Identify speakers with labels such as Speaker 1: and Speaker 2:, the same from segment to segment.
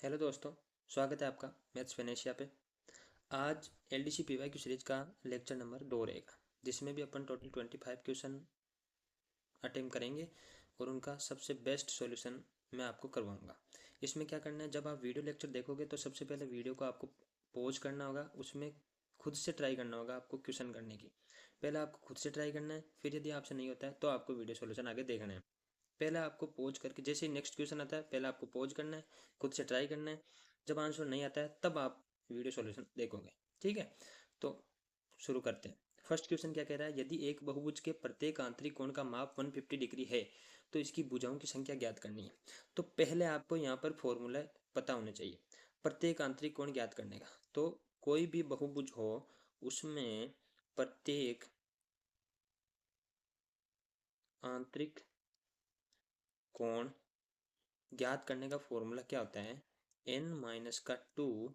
Speaker 1: Hello दोस्तों, स्वागत है आपका मैथ्स फिनेशिया पे। आज एलडीसी पीवाईक्यू सीरीज का लेक्चर नंबर 2 रहेगा, जिसमें भी अपन टोटल 25 क्वेश्चन अटेम्प्ट करेंगे और उनका सबसे बेस्ट सॉल्यूशन मैं आपको करवाऊंगा। इसमें क्या करना है, जब आप वीडियो लेक्चर देखोगे तो सबसे पहले वीडियो को आपको पॉज करना होगा, उसमें खुद से ट्राई करना होगा आपको क्वेश्चन करने की। पहले आपको खुद से ट्राई करना है, फिर यदि आपसे नहीं होता है तो आपको वीडियो सॉल्यूशन आगे देखना है। पहले आपको पॉज करके, जैसे ही नेक्स्ट क्वेश्चन आता है पहले आपको पॉज करना है, खुद से ट्राई करना है। जब आंसर नहीं आता है तब आप वीडियो सॉल्यूशन देखोगे। ठीक है, तो शुरू करते हैं। फर्स्ट क्वेश्चन क्या कह रहा है, यदि एक बहुभुज के प्रत्येक आंतरिक कोण का माप 150 डिग्री है तो इसकी भुजाओं की संख्या ज्ञात करनी है। तो पहले आपको यहाँ पर फॉर्मूला पता होना चाहिए प्रत्येक आंतरिक कोण ज्ञात करने का। तो कोई भी बहुभुज हो उसमें प्रत्येक आंतरिक कोण ज्ञात करने का फॉर्मूला क्या होता है, n-2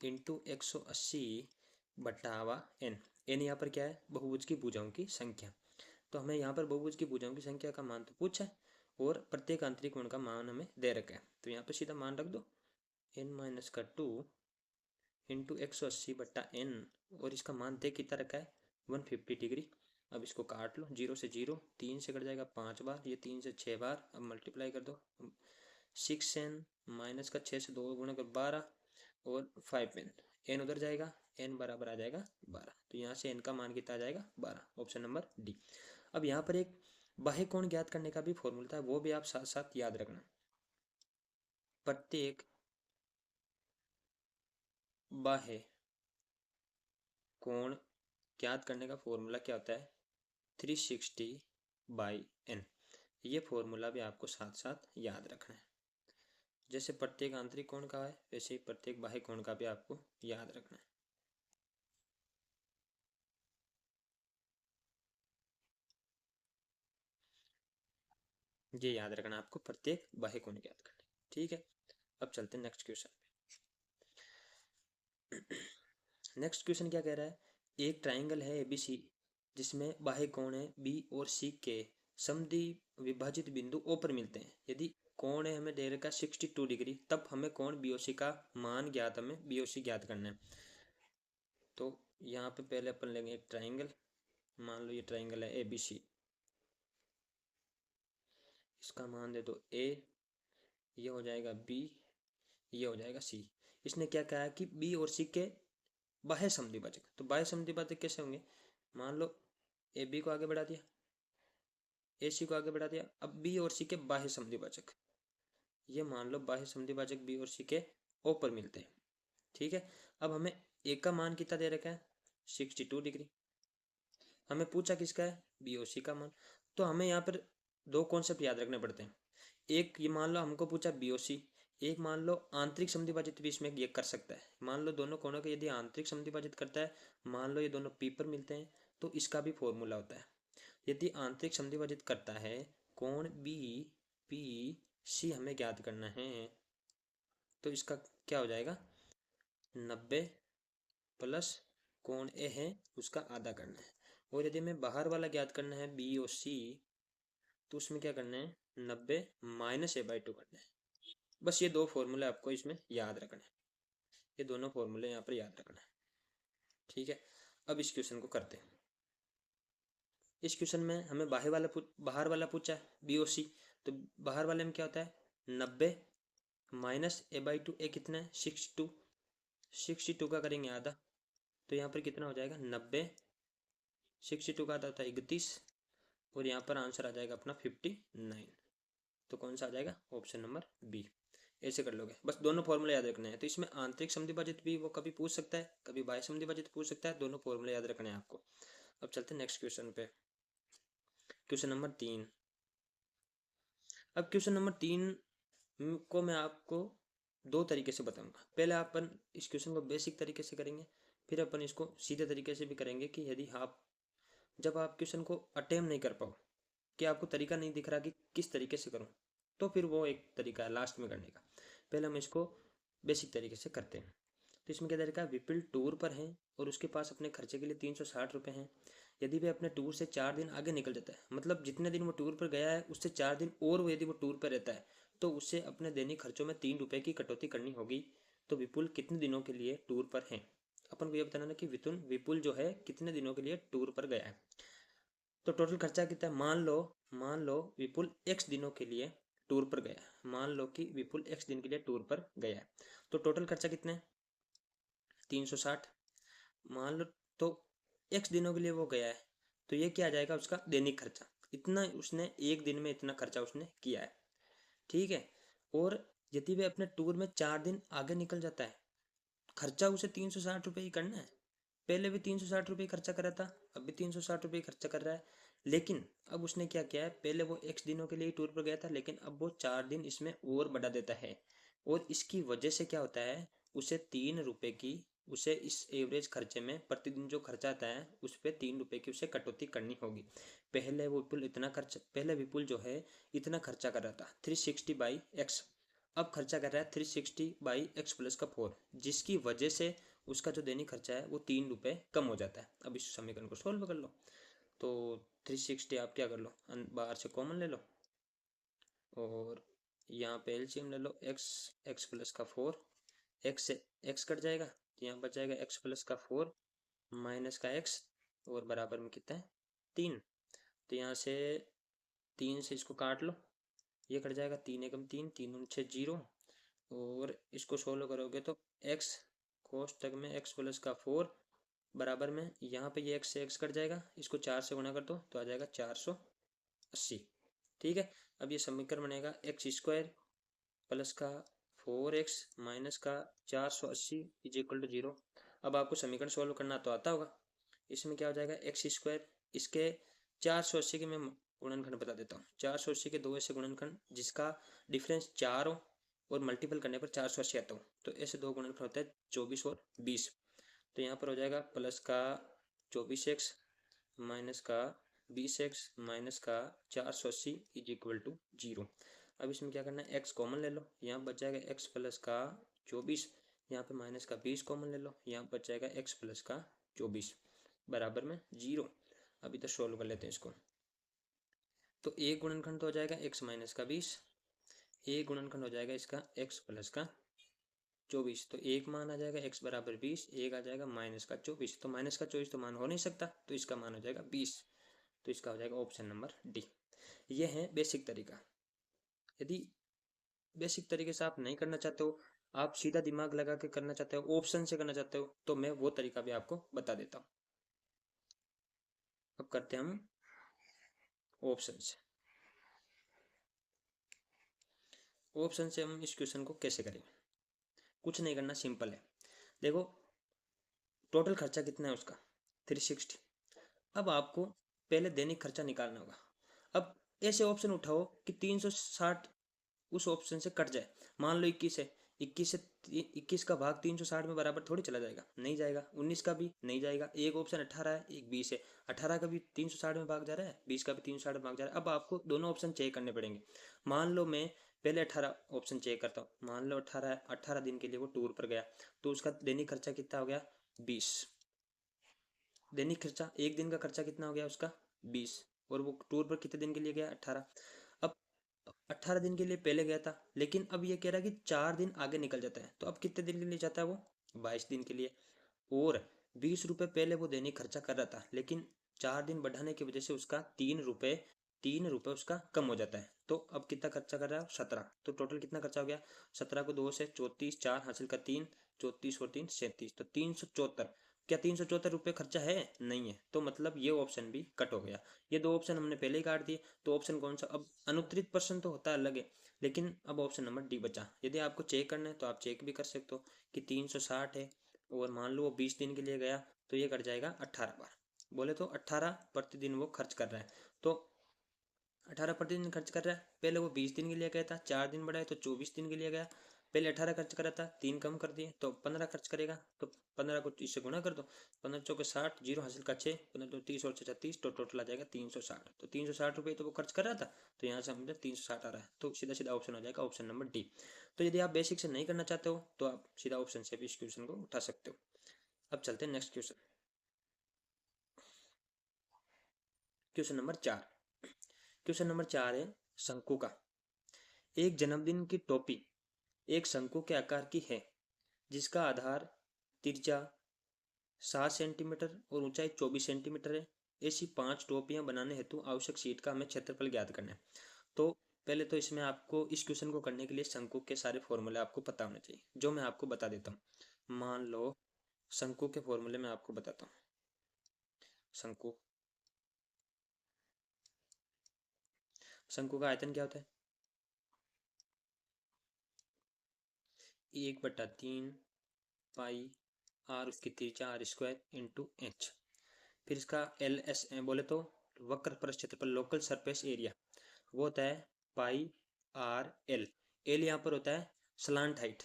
Speaker 1: इंटू 180 बटावा n। n यहाँ पर क्या है, बहुभुज की भुजाओं की संख्या। तो हमें यहाँ पर बहुभुज की भुजाओं की संख्या का मान तो पूछा है और प्रत्येक आंतरिक कोण का मान हमें दे रखा है, तो यहाँ पर सीधा मान रख दो n-2 इंटू 180 बट्टा n, और इसका मान दे कितना रखा है 150 डिग्री। अब इसको काट लो, 0 से 0, 3 से कट जाएगा 5 बार, ये 3 से 6 बार। अब मल्टीप्लाई कर दो, 6n माइनस का 6 से 2 गुणा कर 12 और 5n, n उधर जाएगा, n बराबर आ जाएगा 12। तो यहाँ से n का मान कितना आ जाएगा 12, ऑप्शन नंबर डी। अब यहाँ पर एक बाह्य कोण ज्ञात करने का भी फॉर्मूला था, वो भी आप साथ साथ याद रखना। प्रत्येक बाह्य कोण ज्ञात करने का फॉर्मूला क्या होता है, 360/n। ये फॉर्मूला भी आपको साथ साथ याद रखना है। जैसे प्रत्येक आंतरिक कोण का है वैसे ही प्रत्येक बाह्य कोण का भी आपको याद रखना है। ये याद रखना आपको, प्रत्येक बाह्य कोण ज्ञात करना। ठीक है, अब चलते हैं नेक्स्ट क्वेश्चन पे। नेक्स्ट क्वेश्चन क्या कह रहा है, एक ट्राइंगल है एबीसी जिसमें बाह्य कोण है बी और सी के समद्वि विभाजित बिंदु ओ पर मिलते हैं। यदि कोण है हमें दे रखा 62 डिग्री, तब हमें कोण बीओसी का मान ज्ञात, हमें बीओसी ज्ञात करना है। तो यहाँ पे पहले अपन लेंगे एक ट्राइंगल, मान लो ये ट्राइंगल है एबीसी, इसका मान दे दो ए, ये हो जाएगा बी, ये हो जाएगा सी। इसने क्या कहा है कि बी और सी के बाह्य समद्विभाजक। तो बाह्य समद्विभाजक कैसे होंगे, मान लो ए बी को आगे बढ़ा दिया, ए सी को आगे बढ़ा दिया, अब बी और सी के बाह्य समद्विभाजक, ये मान लो बाह्य समद्विभाजक बी और सी के ओ पर मिलते हैं। ठीक है, अब हमें ए का मान कितना दे रखा है 62 डिग्री, हमें पूछा किसका है बी और सी का मान। तो हमें यहाँ पर दो कॉन्सेप्ट याद रखने पड़ते हैं। एक ये मान लो हमको पूछा बीओसी, एक मान लो आंतरिक समद्विभाजित भी इसमें ये कर सकता है। मान लो दोनों कोणों के यदि आंतरिक समद्विभाजित करता है, मान लो ये दोनों पी पर मिलते हैं, तो इसका भी फॉर्मूला होता है। यदि आंतरिक समद्विभाजित करता है कोण बी पी सी हमें ज्ञात करना है, तो इसका क्या हो जाएगा 90 प्लस कोण ए है उसका आधा करना है। और यदि हमें बाहर वाला ज्ञात करना है बी और सी, तो उसमें क्या करना है 90 माइनस a/2 करना है। बस ये दो फॉर्मूले आपको इसमें याद रखना है, ये दोनों फॉर्मूले यहाँ पर याद रखना है। ठीक है, अब इस क्वेश्चन को करते हैं। इस क्वेश्चन में हमें बाहर वाला पूछा है बी और सी, तो बाहर वाले में क्या होता है 90 माइनस a/2, ए कितना है 62, 62 का करेंगे आधा, तो यहाँ पर कितना हो जाएगा 90, 62 का आधा होता है 31, और यहाँ पर आंसर आ जाएगा अपना 59। तो कौन सा आ जाएगा ऑप्शन नंबर बी। ऐसे कर लोगे, बस दोनों फॉर्मूले याद रखने हैं। तो इसमें आंतरिक समद्विभाजित भी वो कभी पूछ सकता है, कभी बाह्य समद्विभाजित पूछ सकता है, दोनों फॉर्मूले याद रखने हैं आपको। अब चलते हैं नेक्स्ट क्वेश्चन पे, क्वेश्चन नंबर 3। अब क्वेश्चन नंबर 3 को मैं आपको दो तरीके से बताऊंगा। पहले अपन इस क्वेश्चन को बेसिक तरीके से करेंगे, फिर अपन इसको सीधे तरीके से भी करेंगे कि यदि आप जब आप क्वेश्चन को अटेम्प्ट नहीं कर पाओ, कि आपको तरीका नहीं दिख रहा कि किस तरीके से करूं, तो फिर वो एक तरीका है लास्ट में करने का। पहले हम इसको बेसिक तरीके से करते हैं। तो इसमें क्या तरीका है, विपिल टूर पर है और उसके पास अपने खर्चे के लिए 360 रुपये हैं। यदि वह अपने टूर से 4 दिन आगे निकल जाता है, मतलब जितने दिन वो टूर पर गया है उससे 4 दिन और वो यदि वो टूर पर रहता है, तो उसे अपने दैनिक खर्चों में 3 रुपए की कटौती करनी होगी। तो विपुल कितने दिनों के लिए टूर पर है? अपन को ये बताना कि विपुल जो है कितने दिनों के लिए टूर पर गया है। तो टोटल खर्चा कितना है? मान लो विपुल x दिनों के लिए टूर पर गया है। मान लो कि विपुल x दिन के लिए टूर पर गया है। तो टोटल खर्चा कितना है? 360 मान लो। तो x दिनों के लिए वो गया है, तो ये क्या आ जाएगा? उसका दैनिक खर्चा। इतना उसने एक दिन में इतना खर्चा उसने किया है, ठीक है। और यदि वह अपने टूर में 4 दिन आगे निकल जाता है, खर्चा उसे 360 रुपये ही करना है। पहले भी 360 रुपये खर्चा करा था, अब भी 360 रुपये खर्चा कर रहा है। लेकिन अब उसने क्या किया है? पहले वो x दिनों के लिए टूर पर गया था, लेकिन अब वो 4 दिन इसमें और बढ़ा देता है। और इसकी वजह से क्या होता है? उसे 3 रुपये की, उसे इस एवरेज खर्चे में प्रतिदिन जो खर्चा आता है उस पर 3 रुपये की उसे कटौती करनी होगी। पहले विपुल जो है इतना खर्चा कर रहा था 360/x। अब खर्चा कर रहा है 360/x प्लस का 4, जिसकी वजह से उसका जो दैनिक खर्चा है वो 3 रुपये कम हो जाता है। अब इस समीकरण को सोल्व कर लो। तो 360 आप क्या कर लो, बाहर से कॉमन ले लो और यहाँ पे एलसीएम ले लो। x प्लस का 4, x से x कट जाएगा तो यहाँ बच जाएगा x प्लस का 4 माइनस का x और बराबर में कितना है? 3। तो यहाँ से 3 से इसको काट लो, ये कट जाएगा। 3 एकम 3, 3 दूनी 6 0। और इसको सोल्व करोगे तो x कोष्टक में x प्लस का 4 बराबर में यहाँ पे ये x से x कट जाएगा, इसको 4 से गुणा कर दो तो आ जाएगा 480, ठीक है। अब ये समीकरण बनेगा एक्स स्क्वायर प्लस का 4x माइनस का 480 इज इक्वल टू 0। अब आपको समीकरण सोल्व करना तो आता होगा। इसमें क्या हो जाएगा? एक्स स्क्वायर, इसके 480 के मैं गुणनखंड बता देता हूँ। 480 के 2 ऐसे गुणनखंड जिसका डिफरेंस 4 हो और मल्टीपल करने पर 480 आता हो, तो ऐसे 2 गुणनखंड होता है 24 और 20। तो यहाँ पर हो जाएगा प्लस का 24x माइनस का 20x माइनस का 480 इज इक्वल टू 0। अब इसमें क्या करना है? x कॉमन ले लो, यहाँ बच जाएगा x प्लस का 24, यहाँ पे माइनस का 20 कॉमन ले लो, यहाँ बच जाएगा x प्लस का 24 बराबर में 0। अभी तो सोल्व कर लेते हैं इसको। तो एक गुणनखंड तो हो जाएगा x माइनस का 20, एक गुणनखंड हो जाएगा इसका x प्लस का 24। तो एक मान आ जाएगा x बराबर 20, एक आ जाएगा माइनस का 24। तो माइनस का 24 तो मान हो नहीं सकता, तो इसका मान हो जाएगा 20। तो इसका हो जाएगा ऑप्शन नंबर डी। ये है बेसिक तरीका। यदि बेसिक तरीके से आप नहीं करना चाहते हो, आप सीधा दिमाग लगा के करना चाहते हो, ऑप्शन से करना चाहते हो, तो मैं वो तरीका भी आपको बता देता हूँ। अब करते हैं हम ऑप्शन से। ऑप्शन से हम इस क्वेश्चन को कैसे करेंगे? कुछ नहीं करना, सिंपल है। देखो टोटल खर्चा कितना है उसका? 360। अब आपको पहले दैनिक खर्चा निकालना होगा। अब ऐसे ऑप्शन उठाओ कि 360 उस ऑप्शन से कट जाए। मान लो 21 है, 21 का भाग 360 में बराबर थोड़ी चला जाएगा, नहीं जाएगा। 19 का भी नहीं जाएगा। एक ऑप्शन 18 है, एक 20 है। 18 का भी 360 में भाग जा रहा है, 20 का भी 360 में भाग जा रहा है। अब आपको दोनों ऑप्शन चेक करने पड़ेंगे। मान लो मैं पहले 18 ऑप्शन चेक करता हूँ। मान लो 18 दिन के लिए वो टूर पर गया, तो उसका दैनिक खर्चा कितना हो गया? 20। दैनिक खर्चा एक दिन का खर्चा कितना हो गया उसका? 20। और वो टूर पर कितने दिन के लिए गया? 18। अब 18 दिन के लिए पहले गया था, लेकिन अब ये कह रहा है कि 4 दिन आगे निकल जाता है, तो अब कितने दिन के लिए जाता है वो? 22 दिन के लिए। और 20 रुपये पहले वो दैनिक खर्चा कर रहा था, लेकिन 4 दिन बढ़ाने की वजह से उसका 3 रुपये उसका कम हो जाता है। तो अब कितना खर्चा कर रहा है? 17। तो टोटल कितना खर्चा हो गया? 17 को 2 से 34, 4 हासिल का 3, 34 और 3 37, तो 374। क्या 374 रुपये खर्चा है? नहीं है। तो मतलब ये ऑप्शन भी कट हो गया। ये दो ऑप्शन हमने पहले ही काट दिए, तो ऑप्शन कौन सा? अब अनुत्तरित प्रश्न तो होता है अलग है, लेकिन अब ऑप्शन नंबर डी बचा। यदि आपको चेक करना है तो आप चेक भी कर सकते हो कि 360 है और मान लो वो 20 दिन के लिए गया, तो ये कट जाएगा 18 बार। बोले तो 18 प्रतिदिन वो खर्च कर रहा है। तो 18 प्रतिदिन खर्च कर रहा है। पहले वो 20 दिन के लिए गया था, 4 दिन बढ़ाए तो 24 दिन के लिए गया। पहले 18 खर्च कर रहा था, 3 कम कर दिए तो 15 खर्च करेगा। तो 15 को इससे गुणा कर दो, 15 चौके 60, 0 हासिल का 6, 15 तो 30 और 36, तो टोटल आ जाएगा 360। तो 360 रुपये तो वो खर्च कर रहा था, तो यहाँ से हमने 360 आ रहा है, तो सीधा सीधा ऑप्शन हो जाएगा ऑप्शन नंबर डी। तो यदि आप बेसिक से नहीं करना चाहते हो तो आप सीधा ऑप्शन से भी इस क्वेश्चन को उठा सकते हो। अब चलते हैं नेक्स्ट क्वेश्चन। क्वेश्चन नंबर 4 है शंकु का। एक जन्मदिन की टोपी एक शंकु के आकार की है जिसका आधार तिरछा 7 सेंटीमीटर और ऊंचाई 24 सेंटीमीटर है। ऐसी 5 टोपियां बनाने हेतु आवश्यक शीट का हमें क्षेत्रफल ज्ञात करना है। तो पहले तो इसमें आपको इस क्वेश्चन को करने के लिए शंकु के सारे फॉर्मूले आपको पता होने चाहिए, जो मैं आपको बता देता हूँ। मान लो शंकु के फॉर्मूले में आपको बताता हूँ। शंकु शंकु का आयतन क्या होता है? 1/3 पाई आर उसकी त्रिज्या आर स्क्वायर इंटू एच। फिर इसका एल एस बोले तो वक्र प्रस्थ क्षेत्रफल लोकल सरफेस एरिया वो होता है पाई आर एल। एल यहाँ पर होता है स्लांट हाइट।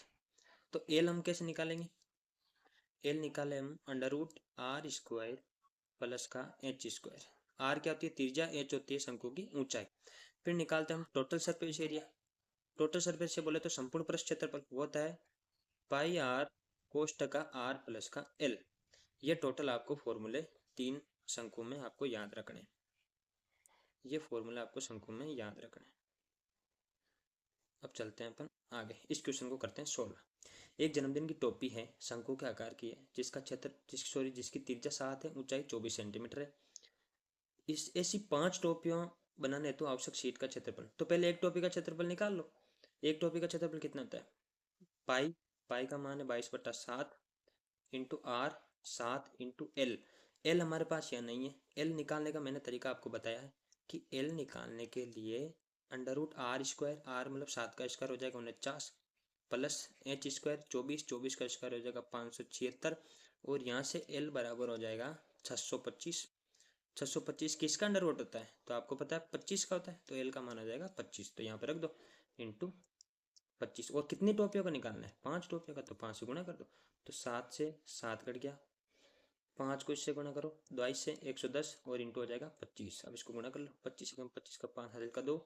Speaker 1: तो एल हम कैसे निकालेंगे? एल निकाले हम under root R square plus का एच स्क्वायर। आर क्या होती है? त्रिज्या। एच होती है शंकु की ऊंचाई। फिर निकालते हैं हम total surface area. Total surface से बोले तो संपूर्ण पृष्ठ क्षेत्रफल वो होता है पाई आर कोष्टक का आर प्लस का एल। ये टोटल आपको फॉर्मूले 3 शंकु में आपको याद रखने। ये फॉर्मूला आपको शंकु में याद रखना है। अब चलते हैं अपन आगे, इस क्वेश्चन को करते हैं 16। एक जन्मदिन की टोपी है, शंकु के आकार की है, जिसका क्षेत्र जिसकी त्रिज्या 7 है, ऊंचाई 24 सेंटीमीटर है। इस ऐसी 5 टोपियां बनाने हेतु आवश्यक शीट का क्षेत्रफल। तो पहले एक टोपी का क्षेत्रफल निकाल लो। एक टोपी का क्षेत्रफल कितना होता है? पाई पाई का मान है 22/7 into R 7 into L. L हमारे पास यहाँ नहीं है। एल निकालने का मैंने तरीका आपको बताया है कि एल निकालने के लिए under root R square, R मतलब 7 का स्क्वायर हो जाएगा 49 प्लस एच स्क्वायर 24, 24 का स्क्वायर हो जाएगा 576 और यहाँ से एल बराबर हो जाएगा 625। 625 किसका अंडर रूट होता है? तो आपको पता है 25 का होता है, तो एल का मान आ जाएगा 25। तो यहाँ पे रख दो इंटू 25। और कितनी टोपियों का निकालना है? 5 टोपियों का, तो 5 से गुणा कर दो। तो 7 से 7 कट गया, 5 को इससे गुणा करो 22 से 110 और इंटू हो जाएगा 25। अब इसको गुणा कर लो, 25 का 25 का 5 हासिल का 2,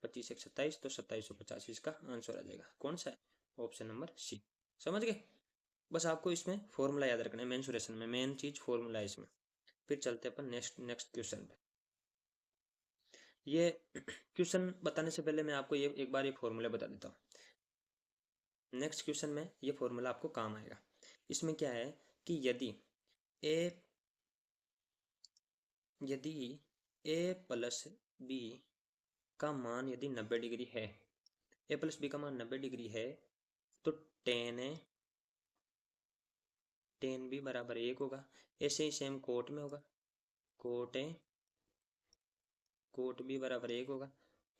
Speaker 1: 25 1 27, तो 2750 इसका आंसर आ जाएगा। कौन सा है? Option number C. समझ गए? बस आपको इसमें फॉर्मूला याद रखना है। मेंसुरेशन में मेन चीज फॉर्मूला है इसमें। फिर चलते हैं अपन नेक्स्ट क्वेश्चन पे। ये क्वेश्चन बताने से पहले मैं आपको ये एक बार ये फॉर्मूला बता देता हूँ। नेक्स्ट क्वेश्चन में ये फॉर्मूला आपको काम आएगा। इसमें क्या है कि यदि ए प्लस बी का मान यदि 90 डिग्री है, ए प्लस बी का मान 90 डिग्री है, तो टेन बी बराबर 1 होगा। ऐसे ही सेम कोट में होगा, कोट बी बराबर 1 होगा।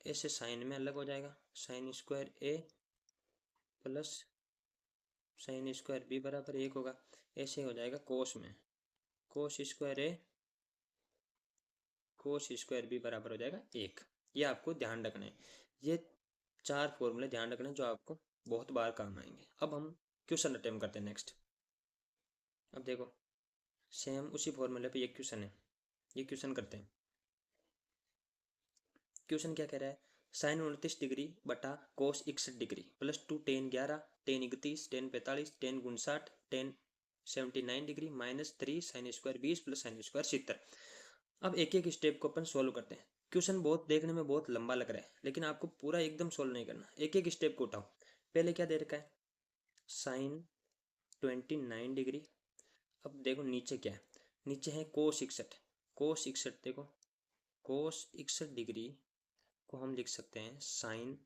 Speaker 1: ऐसे साइन में अलग हो जाएगा, साइन स्क्वायर ए प्लस साइन स्क्वायर बी बराबर 1 होगा। ऐसे हो जाएगा कोस में, कोस स्क्वायर बी बराबर हो जाएगा 1। ये आपको ध्यान रखना है। ये 4 फॉर्मूले ध्यान रखना है जो आपको बहुत बार काम आएंगे। अब हम क्वेश्चन अटेम्प्ट करते हैं नेक्स्ट। अब देखो सेम उसी फॉर्मूले पे ये क्वेश्चन है, ये क्वेश्चन करते हैं। क्वेश्चन क्या कह रहा है? साइन 29 डिग्री बटा कोस 61 degree plus 2 ten 11 ten 31 ten 45 ten 59 ten 79 degree minus 3 sine square 20 plus sine square 70। अब एक एक स्टेप को अपन सोल्व करते हैं। क्वेश्चन बहुत देखने में बहुत लंबा लग रहा है, लेकिन आपको पूरा एकदम सोल्व नहीं करना। एक एक स्टेप को उठाओ। पहले क्या दे रखा है? Sine 29 degree. अब देखो नीचे क्या है? नीचे है कोस 61। कोस 61 देखो, कोस 61 डिग्री को हम लिख सकते हैं साइन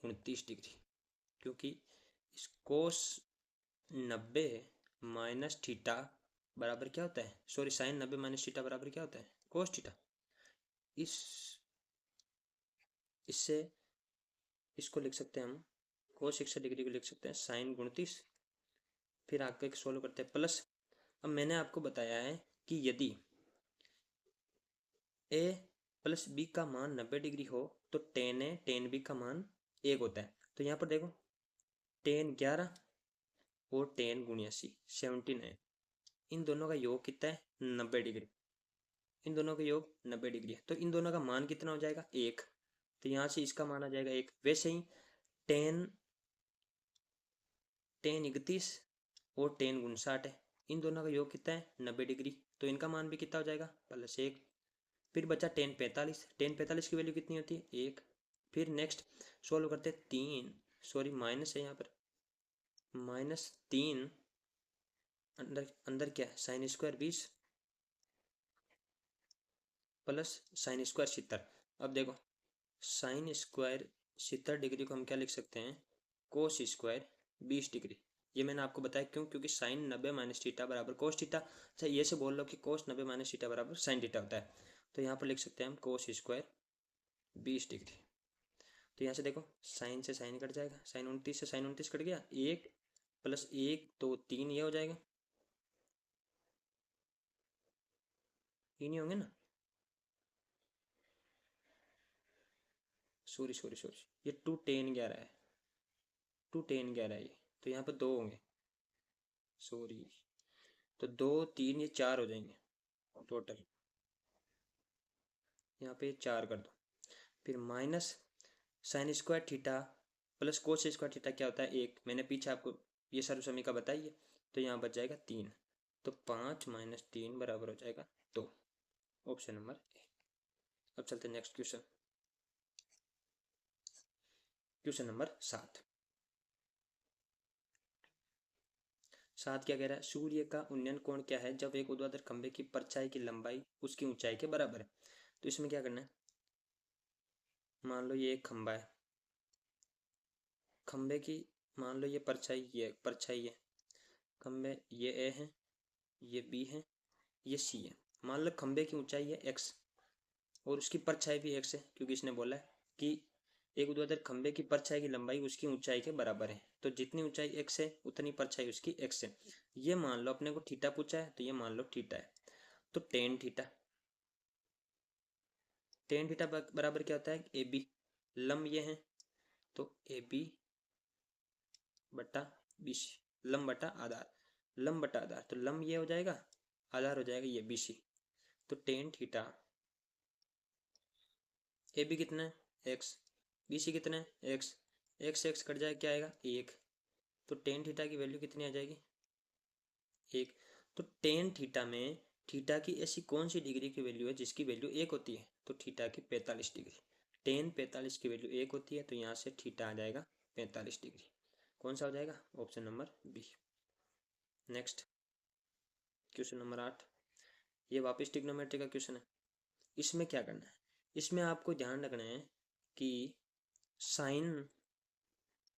Speaker 1: 29 डिग्री, क्योंकि इस कोस 90 माइनस थीटा बराबर क्या होता है? सॉरी, साइन 90 माइनस थीटा बराबर क्या होता है? Cos theta. इस इससे इसको लिख सकते हैं हम, कोस 61 डिग्री को लिख सकते हैं साइन 29। फिर आगे सोल्व करते हैं प्लस। अब मैंने आपको बताया है कि यदि ए प्लस बी का मान 90 डिग्री हो तो टेन ए टेन बी का मान 1 होता है। तो यहाँ पर देखो टेन 11 और टेन गुणिया सी 79, इन दोनों का योग कितना है? 90 डिग्री। इन दोनों का योग 90 डिग्री है, तो इन दोनों का मान कितना हो जाएगा? 1। तो यहाँ से इसका मान आ जाएगा 1। वैसे ही टेन टेन 31 और टेन 59 है, इन दोनों का योग कितना है? 90 डिग्री। तो इनका मान भी कितना हो जाएगा? +1। फिर बचा टेन 45। टेन 45 की वैल्यू कितनी होती है? 1। फिर नेक्स्ट सोल्व करते हैं, 3 सॉरी माइनस है यहाँ पर, -3 अंदर अंदर क्या है sine square 20 plus sine square 70। अब देखो साइन स्क्वायर 70 डिग्री को हम क्या लिख सकते हैं, कोस स्क्वायर 20 डिग्री। ये मैंने आपको बताया क्यों, क्योंकि साइन 90 माइनस थीटा बराबर कोस थीटा। अच्छा ये से बोल लो कि कोस 90 माइनस थीटा बराबर साइन थीटा होता है, तो यहाँ पर लिख सकते हैं हम कोस स्क्वायर 20 डिग्री। तो यहाँ से देखो साइन से साइन कट जाएगा, साइन 29 से साइन 29 कट गया, 1 प्लस 1 2 3 ये हो जाएगा, ये नहीं होंगे ना, सॉरी सॉरी सॉरी, ये 2 10 11 है, 2 10 11 है ये, तो यहाँ पर 2 होंगे, सॉरी, तो 2 3 ये 4 हो जाएंगे टोटल, यहाँ पे 4 कर दो। फिर minus sine square theta plus cos square theta क्या होता है 1, मैंने पीछे आपको ये सर्वसमीका बताई है, तो यहाँ बच जाएगा 3, तो 5 माइनस 3 बराबर हो जाएगा 2, ऑप्शन नंबर ए। अब चलते हैं नेक्स्ट क्वेश्चन, क्वेश्चन नंबर 7। क्या कह रहा है, सूर्य का उन्नयन कोण क्या है जब एक ऊर्ध्वाधर खंभे की परछाई की लंबाई उसकी ऊंचाई के बराबर है। तो इसमें क्या करना है, मान लो ये एक खंभा है, खंभे की मान लो ये परछाई है, खंभे ये ए है, ये बी है, ये सी है। मान लो खंभे की ऊंचाई है एक्स और उसकी परछाई भी एक्स है, क्योंकि इसने बोला है कि एक ऊर्ध्वाधर खंभे की परछाई की लंबाई उसकी ऊंचाई के बराबर है, तो जितनी ऊंचाई एक्स है उतनी परछाई उसकी एक्स है। ये मान लो अपने को थीटा पूछा है, तो ये मान लो थीटा है, तो टेन थीटा बराबर क्या होता है, ए बी, लंब ये है, तो ए बी बटा बी सी, लंब बटा आधार, लंब बटा आधार, तो लंब ये हो जाएगा, आधार हो जाएगा ये बी सी, तो टेन थीटा ए बी कितना है एक्स, बी सी कितना है एक्स, एक्स एक्स कट जाए क्या आएगा 1, तो टेन थीटा की वैल्यू कितनी आ जाएगी 1। तो टेन थीटा में थीटा की ऐसी कौन सी डिग्री की वैल्यू है जिसकी वैल्यू 1 होती है, तो थीटा की 45 डिग्री, टेन 45 की वैल्यू 1 होती है, तो यहाँ से थीटा आ जाएगा 45 डिग्री, कौन सा हो जाएगा, option number B. Next question number 8, ये वापस ट्रिग्नोमेट्री का क्वेश्चन है। इसमें क्या करना है, इसमें आपको ध्यान रखना है कि साइन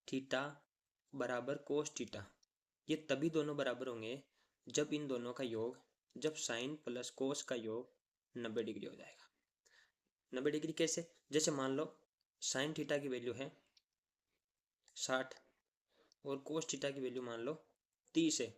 Speaker 1: थीटा बराबर कोस थीटा, ये तभी दोनों बराबर होंगे जब इन दोनों का योग, जब साइन प्लस कोस का योग 90 डिग्री हो जाएगा। 90 डिग्री कैसे, जैसे मान लो साइन थीटा की वैल्यू है 60 और कोस थीटा की वैल्यू मान लो 30 है,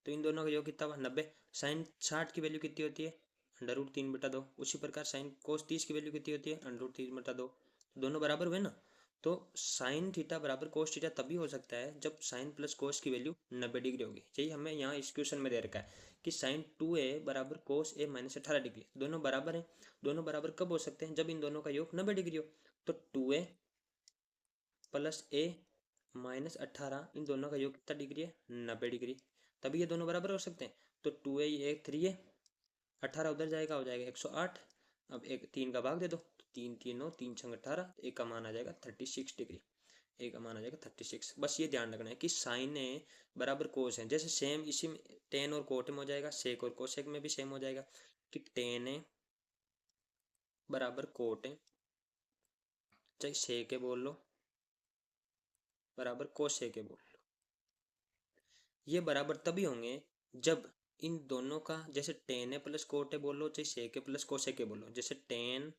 Speaker 1: तो इन दोनों का योग कितना हुआ 90। साइन 60 की वैल्यू कितनी होती है √3/2, उसी प्रकार साइन कोस 30 की वैल्यू कितनी होती है √3/2, दोनों बराबर हुए ना। तो साइन थीटा बराबर कोस थीटा तभी हो सकता है जब साइन प्लस कोस की वैल्यू 90 डिग्री होगी। यही हमें यहाँ इस क्वेश्चन में दे रखा है कि साइन 2a बराबर कोस a माइनस 18 डिग्री, दोनों बराबर हैं। दोनों बराबर कब हो सकते हैं, जब इन दोनों का योग 90 डिग्री हो। तो 2a प्लस a माइनस 18, इन दोनों का योग कितना डिग्री है 90 डिग्री, तभी ये दोनों बराबर हो सकते हैं। तो 2a ये 3 है, 18 उधर जाएगा, हो जाएगा 108। अब एक 3 का भाग दे दो, तो 3 3 9 3 6 18, एक का मान आ जाएगा 36 डिग्री, एक का मान आ जाएगा 36। बस ये ध्यान रखना है कि साइन ए बराबर कोस है, जैसे सेम इसी में टेन और कोट में हो जाएगा, सेक और कोसेक में भी सेम हो जाएगा कि टेन ए बराबर कोट है, चाहे सेक ए बोल लो बराबर कोसेक ए बोल लो, ये बराबर तभी होंगे जब इन दोनों का, जैसे ten A plus cot A बोलो चाहे सेक ए प्लस कोसेक ए बोलो, जैसे टेन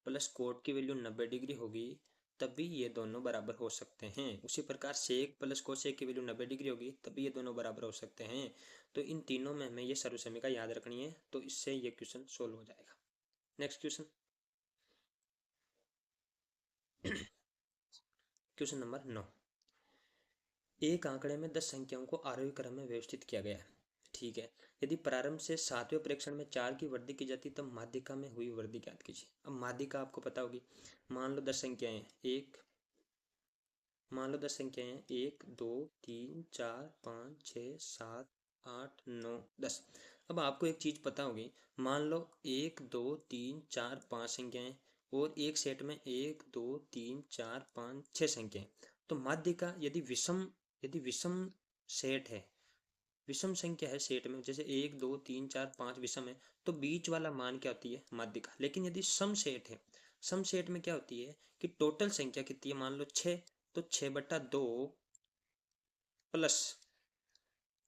Speaker 1: प्लस कोट की वैल्यू 90 डिग्री होगी तभी ये दोनों बराबर हो सकते हैं। उसी प्रकार सेक प्लस कोसेक की वैल्यू 90 डिग्री होगी तभी ये दोनों बराबर हो सकते हैं। तो इन तीनों में हमें ये सर्वसमीका याद रखनी है, तो इससे ये क्वेश्चन सोल्व हो जाएगा। नेक्स्ट क्वेश्चन, क्वेश्चन नंबर 9, एक आंकड़े में 10 संख्याओं को आरोही क्रम में व्यवस्थित किया गया है। ठीक है, यदि प्रारंभ से 7वें प्रेक्षण में 4 की वृद्धि की जाती तब माध्यिका में हुई वृद्धि ज्ञात कीजिए। अब माध्यिका आपको पता होगी, मान लो 10 संख्याएं हैं, मान लो 10 संख्याएं हैं 1 2 3 4 5 6 7 8 9 10। अब आपको एक चीज पता होगी, मान लो 1 2 3 4 5 संख्याएं, और एक सेट में 1 2 3 4 5 6 संख्या है। तो माध्य का यदि विषम सेट है, विषम संख्या है सेट में, जैसे 1 2 3 4 5 विषम है, तो बीच वाला मान क्या होती है? माध्य का। लेकिन यदि सम सेट है, सम सेट में क्या होती है कि टोटल संख्या कितनी है? मान लो 6, तो 6/2 प्लस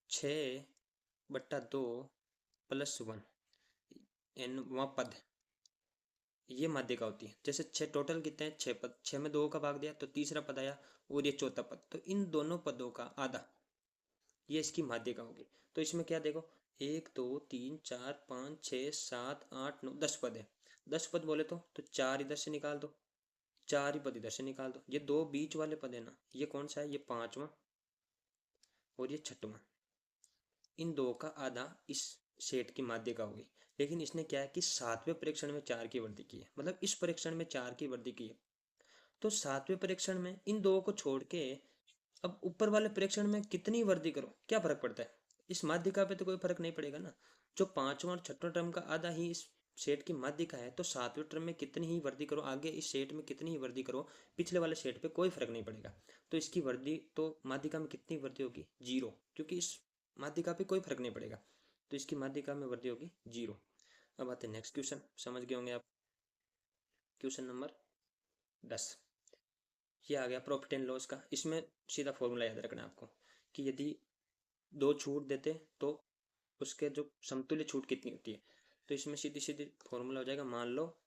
Speaker 1: 6/2 प्लस 1 एन वहाँ पद, ये माध्यिका होती है। जैसे 6 टोटल कितने हैं? 6 पद, 6 में 2 का भाग दिया तो तीसरा पद आया, और ये चौथा पद, तो इन दोनों पदों का आधा, ये इसकी माध्यिका होगी। तो इसमें क्या देखो, 1 2 3 4 5 6 7 8 9 10 पद है। 10 पद बोले तो 4 इधर से निकाल दो, 4 ही पद इधर से निकाल दो। ये दो बीच वाले पद है ना, ये कौन सा है? ये 5वां और ये 6वां। इन दो का आधा इस सेट की माध्यिका होगी। लेकिन इसने क्या है कि 7वें परीक्षण में 4 की वृद्धि की है, मतलब इस परीक्षण में 4 की वृद्धि की है। तो 7वें परीक्षण में इन दो को छोड़ के अब ऊपर वाले परीक्षण में कितनी वृद्धि करो, क्या फर्क पड़ता है? इस माध्यिका पे तो कोई फर्क नहीं पड़ेगा ना। जो 5वां और 6वां टर्म का आधा ही इस सेट की माध्यिका है, तो 7वें टर्म में कितनी ही वृद्धि करो, आगे इस सेट में कितनी ही वृद्धि करो, पिछले वाले सेट पे कोई फर्क नहीं पड़ेगा। तो इसकी वृद्धि, तो माध्यिका में कितनी वृद्धि होगी? 0, क्योंकि इस माध्यिका पे कोई फर्क नहीं पड़ेगा, तो इसकी माध्यिका में वृद्धि होगी 0। अब आते हैं नेक्स्ट क्वेश्चन, समझ गए होंगे आप। क्वेश्चन नंबर 10, ये आ गया प्रॉफिट एंड लॉस का। इसमें सीधा फॉर्मूला याद रखना है आपको कि यदि दो छूट देते तो उसके जो समतुल्य छूट कितनी होती है। तो इसमें सीधी सीधी फॉर्मूला हो जाएगा, मान लो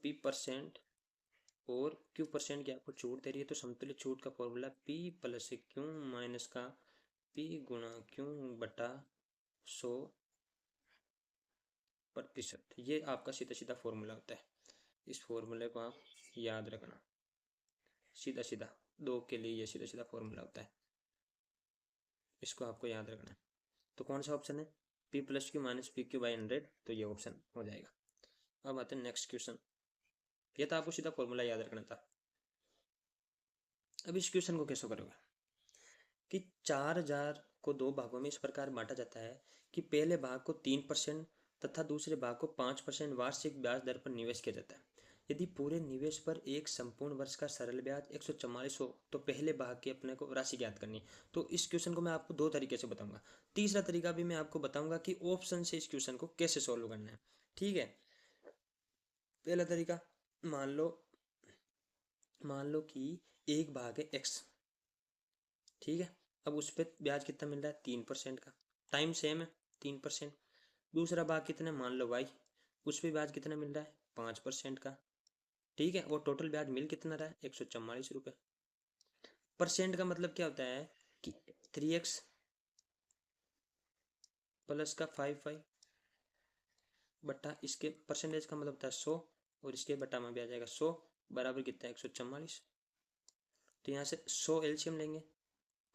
Speaker 1: P% और Q% की आपको छूट दे रही है, तो समतुल्य छूट का formula P plus Q minus का P गुणा Q बटा 100%। ये आपका सीधा सीधा फॉर्मूला होता है। इस फॉर्मूले को आप याद रखना, सीधा सीधा दो के लिए ये सीधा सीधा फॉर्मूला होता है, इसको आपको याद रखना है। तो कौन सा ऑप्शन है? P+Q-PQ/100, तो ये ऑप्शन हो जाएगा। अब आते हैं नेक्स्ट क्वेश्चन। ये तो आपको सीधा फॉर्मूला याद रखना था। अब इस क्वेश्चन को कैसे करोगे कि 4000 को दो भागों में इस प्रकार बांटा जाता है कि पहले भाग को 3% तथा दूसरे भाग को 5% वार्षिक ब्याज दर पर निवेश किया जाता है। यदि पूरे निवेश पर एक संपूर्ण वर्ष का सरल ब्याज 144 हो, तो पहले भाग की अपने को राशि ज्ञात करनी। तो इस क्वेश्चन को मैं आपको दो तरीके से बताऊंगा, तीसरा तरीका भी मैं आपको बताऊंगा कि ऑप्शन से इस क्वेश्चन को कैसे सोल्व करना है। ठीक है, पहला तरीका, मान लो कि एक भाग है x, ठीक है। अब उस पर ब्याज कितना मिल रहा है? 3% का, टाइम सेम है 3%। दूसरा भाग कितना, मान लो y, उस पर ब्याज कितना मिल रहा है? 5% का, ठीक है। और टोटल ब्याज मिल कितना रहा है? 144 रुपये। परसेंट का मतलब क्या होता है कि 3x प्लस का 5y बटा इसके परसेंटेज का मतलब होता है 100, और इसके बटा में भी आ जाएगा 100 बराबर कितना है? 144। तो यहाँ से 100 एलसीएम लेंगे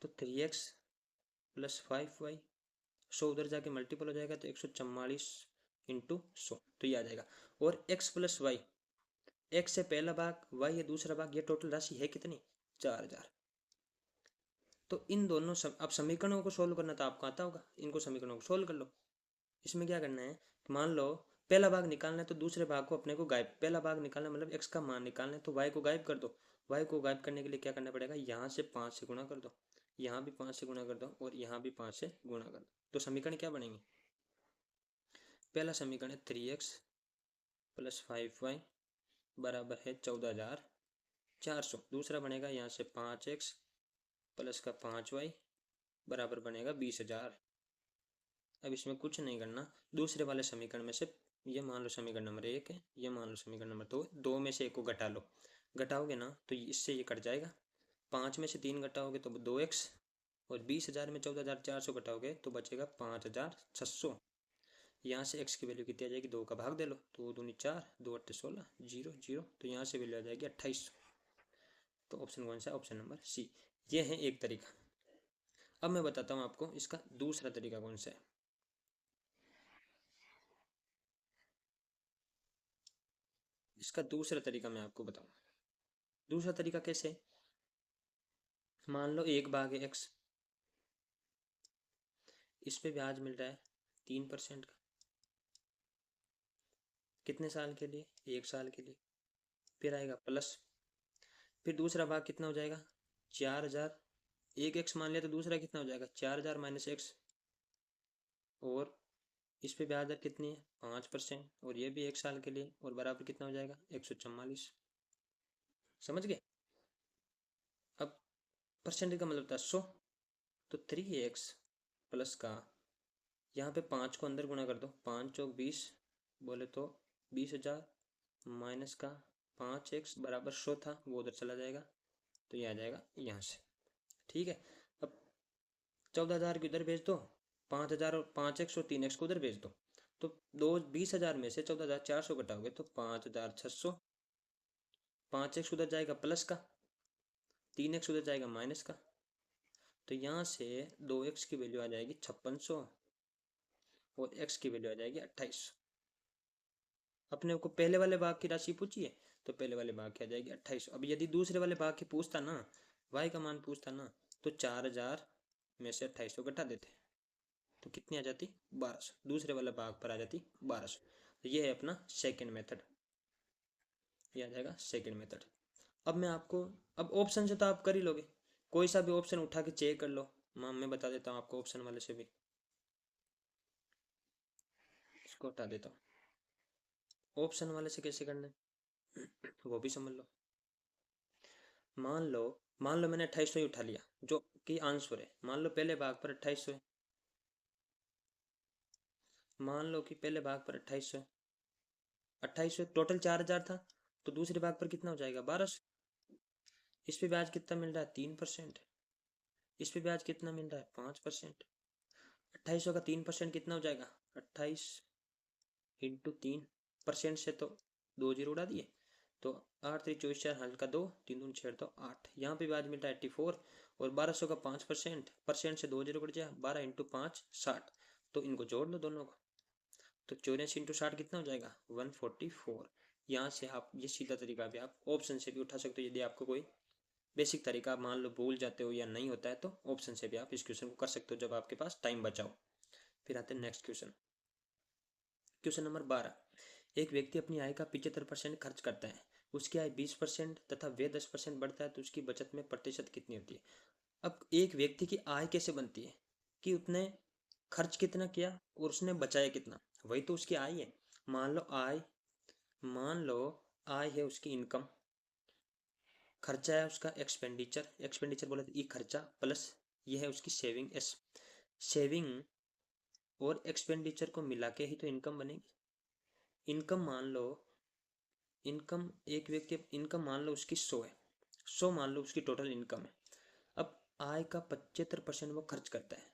Speaker 1: तो 3x प्लस 5y, 100 उधर जाके मल्टीपल हो जाएगा तो 144 इंटू 100, तो ये आ जाएगा। और x प्लस वाई, एक्स से पहला भाग, वाई है दूसरा भाग, ये टोटल राशि है कितनी? 4000। तो इन दोनों अब समीकरणों को सोल्व करना तो आपको आता होगा, इनको समीकरणों को सोल्व कर लो। इसमें क्या करना है, मान लो पहला भाग निकालना है तो दूसरे भाग को अपने को गायब, पहला भाग निकालना मतलब x का मान निकालना है तो y को गायब कर दो। y को गायब करने के लिए क्या करना पड़ेगा? यहाँ से 5 से गुणा कर दो, यहाँ भी 5 से गुणा कर दो, और यहाँ भी 5 से गुणा कर दो। तो समीकरण क्या बनेंगे? पहला समीकरण है 3x प्लस 5y बराबर है 14400। दूसरा बनेगा यहाँ से 5x प्लस का 5y बराबर बनेगा 20000। अब इसमें कुछ नहीं करना, दूसरे वाले समीकरण में से ये मान लो समीकरण नंबर 1 है, ये मान लो समीकरण नंबर 2, दो में से एक को घटा लो, घटाओगे ना तो इससे ये कट जाएगा। 5 में से 3 घटाओगे तो 2x, और 20000 में 14400 घटाओगे तो बचेगा 5600। यहाँ से x की वैल्यू कितनी आ जाएगी? 2 का भाग दे लो, 2 दूनी 4, 2 अट्ठे 16, 0 0, तो यहाँ से वैल्यू आ जाएगी 2800। तो ऑप्शन कौन सा है? Option number C. ये है एक तरीका। अब मैं बताता हूँ आपको इसका दूसरा तरीका कौन सा है। इसका दूसरा तरीका मैं आपको बताऊँ, दूसरा तरीका कैसे? मान लो एक भाग है x, इस पे ब्याज मिल रहा है 3% का, कितने साल के लिए? 1 साल के लिए। फिर आएगा प्लस, फिर दूसरा भाग कितना हो जाएगा? 4000, एक एक्स मान लिया तो दूसरा कितना हो जाएगा? 4000 माइनस एक्स, और इस पे ब्याज दर कितनी है? 5%, और ये भी 1 साल के लिए, और बराबर कितना हो जाएगा? 144। समझ गए? अब परसेंटेज का मतलब था 100, तो 3x प्लस का, यहाँ पे 5 को अंदर गुणा कर दो, 5 चौक 20, बोले तो 20,000 माइनस का 5x बराबर 100 था, वो उधर चला जाएगा, तो ये आ जाएगा यहाँ से। ठीक है, अब 14,000 को इधर भेज दो, 5,000 और 5x और 3x को उधर भेज दो, तो 20,000 में से 14,400 घटाओगे तो 5,600, 5x उधर जाएगा प्लस का, 3x उधर जाएगा माइनस का, तो यहाँ से 2x की वैल्यू आ जाएगी 5600, और x की वैल्यू आ जाएगी 2800। अपने को पहले वाले भाग की राशि पूछी है, तो पहले वाले भाग की आ जाएगी 2800। अब यदि दूसरे वाले भाग की पूछता ना, y का मान पूछता ना, तो 4000 में से 2800 घटा देते, तो कितनी आ जाती? 1200। दूसरे वाले भाग पर आ जाती 1200। तो ये है अपना सेकेंड मेथड, ये आ जाएगा सेकेंड मेथड। अब मैं आपको, अब ऑप्शन से तो आप कर ही लोगे, कोई सा भी ऑप्शन उठा के चेक कर लो। मैं बता देता हूँ आपको ऑप्शन वाले से भी, इसको हटा देता हूँ। ऑप्शन वाले से कैसे करना है वो भी समझ लो। मान लो मैंने 2800 ही उठा लिया जो कि आंसर है। मान लो पहले भाग पर 2800 है, मान लो कि पहले भाग पर 2800 है, 2800 टोटल 4000 था, तो दूसरे भाग पर कितना हो जाएगा? 1200। इस पे ब्याज कितना मिल रहा है? 3%। इस पे ब्याज कितना मिल रहा है? 5%। 2800 का 3% कितना हो जाएगा? 28 इंटू 3%, से तो 2 जीरो उड़ा दिए, तो 8 3 24 4 हल्का 2, 3 दूनी 6 तो 8। यहाँ पे ब्याज मिल रहा है 84, और 1200 का 5%, परसेंट से 2 जीरो कट जाए, 12 इंटू 5 60, तो इनको जोड़ लो दोनों को, तो 84 इंटू 60 कितना हो जाएगा? 144। यहाँ से आप ये सीधा तरीका भी आप ऑप्शन से भी उठा सकते हो, यदि आपको कोई बेसिक तरीका मान लो भूल जाते हो या नहीं होता है, तो ऑप्शन से भी आप इस क्वेश्चन को कर सकते हो जब आपके पास टाइम बचाओ। फिर आते हैं नेक्स्ट क्वेश्चन। Question number 12। एक व्यक्ति अपनी आय का 75% खर्च करता है, उसकी आय 20% तथा वे 10% बढ़ता है, तो उसकी बचत में प्रतिशत कितनी होती है? अब एक व्यक्ति की आय कैसे बनती है कि उसने खर्च कितना किया और उसने बचाया कितना, वही तो उसकी आय है। मान लो आय है उसकी इनकम, खर्चा है उसका एक्सपेंडिचर, एक्सपेंडिचर बोले तो ई खर्चा, प्लस ये है उसकी सेविंग एस। सेविंग और एक्सपेंडिचर को मिला के ही तो इनकम बनेगी। इनकम मान लो, इनकम एक व्यक्ति इनकम मान लो उसकी 100 है, 100 मान लो उसकी टोटल इनकम है। अब आय का 75% वो खर्च करता है,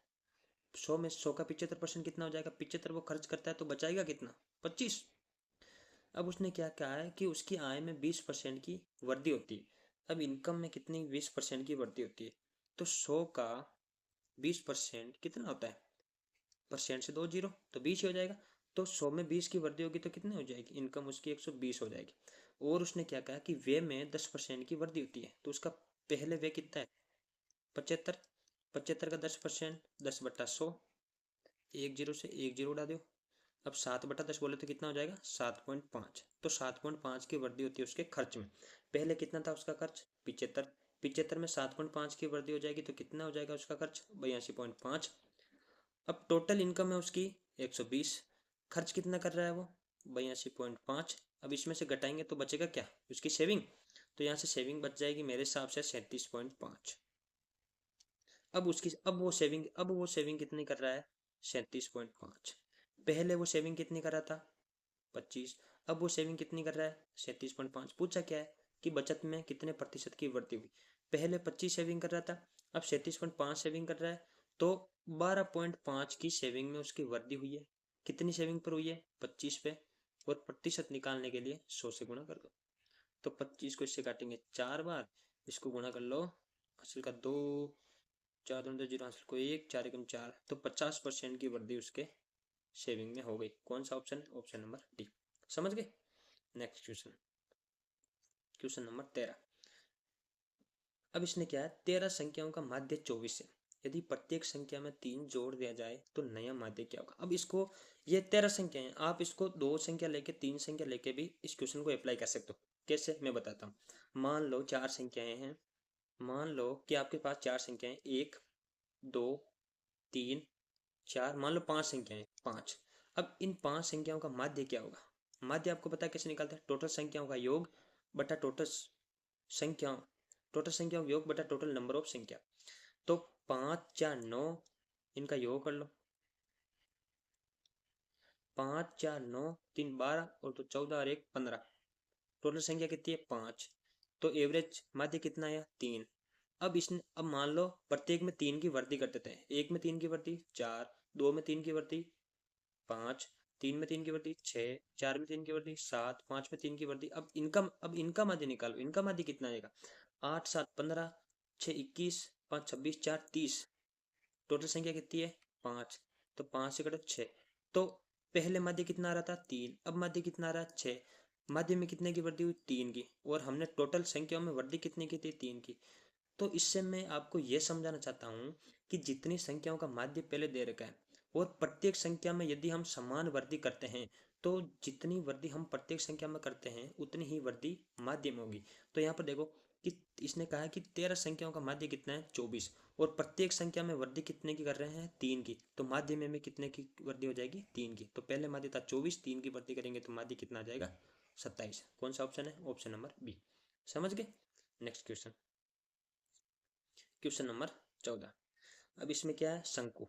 Speaker 1: 100 में 100 का 75% कितना हो जाएगा? 75 वो खर्च करता है, तो बचाएगा कितना? 25। अब उसने क्या कहा है कि उसकी आय में 20% की वृद्धि होती है। अब इनकम में कितनी 20% की वृद्धि होती है, तो 100 का 20% कितना होता है? परसेंट से 2 जीरो, तो 20 ही हो जाएगा। तो 100 में 20 की वृद्धि होगी तो कितनी हो जाएगी? इनकम उसकी 120 हो जाएगी। और उसने क्या कहा कि व्यय में 10% की वृद्धि होती है, तो उसका पहले व्यय कितना है? 75। 75 का 10%, 10/100, एक जीरो से एक जीरो उड़ा दो। अब 7/10 बोले तो कितना हो जाएगा? 7.5। तो 7.5 की वृद्धि होती है उसके खर्च में। पहले कितना था उसका खर्च? 75। 75 में 7.5 की वृद्धि हो जाएगी तो कितना हो जाएगा उसका खर्च? 82.5। अब टोटल इनकम है उसकी 120, खर्च कितना कर रहा है वो? 82.5। अब इसमें से घटाएंगे तो बचेगा क्या? उसकी सेविंग, तो यहाँ से सेविंग बच जाएगी मेरे हिसाब से 37.5। अब वो सेविंग कितनी कर रहा है? 37.5। पहले वो सेविंग कितनी कर रहा था? 25। अब वो सेविंग कितनी कर रहा है? 37.5। पूछा क्या है कि बचत में कितने प्रतिशत की वृद्धि हुई? पहले 25 सेविंग कर रहा था, अब 37.5 सेविंग कर रहा है, तो 12.5 की सेविंग में उसकी वृद्धि हुई है। कितनी सेविंग पर हुई है? 25 पे। और प्रतिशत निकालने के लिए 100 से गुणा कर दो, तो 25 को इससे काटेंगे 4 बार, इसको गुणा कर लो, हासिल का 2, 4 दूनी 0, हासिल को 1, 4 एकम 4, तो 50% की वृद्धि उसके सेविंग में हो गई। कौन सा ऑप्शन है? Option number D. समझ गए? Next question, question number 13। अब इसने क्या है, 13 संख्याओं का माध्य 24 है। यदि प्रत्येक संख्या में 3 जोड़ दिया जाए तो नया माध्य क्या होगा। अब इसको, ये 13 संख्या है, आप इसको 2 संख्या लेके 3 संख्या लेके भी इस क्वेश्चन को अप्लाई कर सकते हो। कैसे, मैं बताता हूँ। मान लो 4 संख्याएं हैं, मान लो कि आपके पास 4 संख्याएं, 1 2 3 4, मान लो 5 संख्याएं, 5। अब इन 5 संख्याओं का माध्य क्या होगा। माध्य आपको पता है कैसे निकालते हैं, टोटल संख्याओं का योग बटा संख्याओं टोटल संख्याओं का योग बटा टोटल नंबर ऑफ संख्या। तो 5 4 9, इनका योग कर लो। 5 4 9 3 12 और तो 14 और 1 15। टोटल संख्या कितनी है, 5। तो एवरेज माध्य कितना आया, 3। अब मान लो प्रत्येक में 3 की वृद्धि कर देते हैं। 1 में 3 की वृद्धि 4, 2 में 3 की वृद्धि 5, 3 में 3 की वृद्धि 6, 4 में 3 की वृद्धि 7, 5 में 3 की वृद्धि। अब इनका माध्य निकालो। इनका माध्य कितना आएगा, 8 7 15, 6 21, 5 26, 4 30। टोटल संख्या कितनी है, 5। तो 5 से कटो 6। तो पहले माध्य कितना आ रहा था, 3। अब माध्य कितना आ रहा है, 6। माध्य में कितने की वृद्धि हुई, 3 की। और हमने टोटल संख्याओं में वृद्धि कितने की थी, 3 की। तो इससे मैं आपको यह समझाना चाहता हूँ कि जितनी संख्याओं का माध्य पहले दे रखा है और प्रत्येक संख्या में यदि हम समान वृद्धि करते हैं तो जितनी वृद्धि हम प्रत्येक संख्या में करते हैं उतनी ही वृद्धि माध्य में होगी। तो यहाँ पर देखो कि इसने कहा है कि 13 संख्याओं का माध्य कितना है, 24। और प्रत्येक संख्या में वृद्धि कितने की कर रहे हैं, 3 की। तो माध्य में कितने की वृद्धि हो जाएगी, 3 की। तो पहले माध्य था 24, 3 की वृद्धि करेंगे तो माध्य कितना आ जाएगा, 27। कौन सा ऑप्शन है, ऑप्शन नंबर बी। समझ गए। Next question, question number 14। अब इसमें क्या है, शंकु।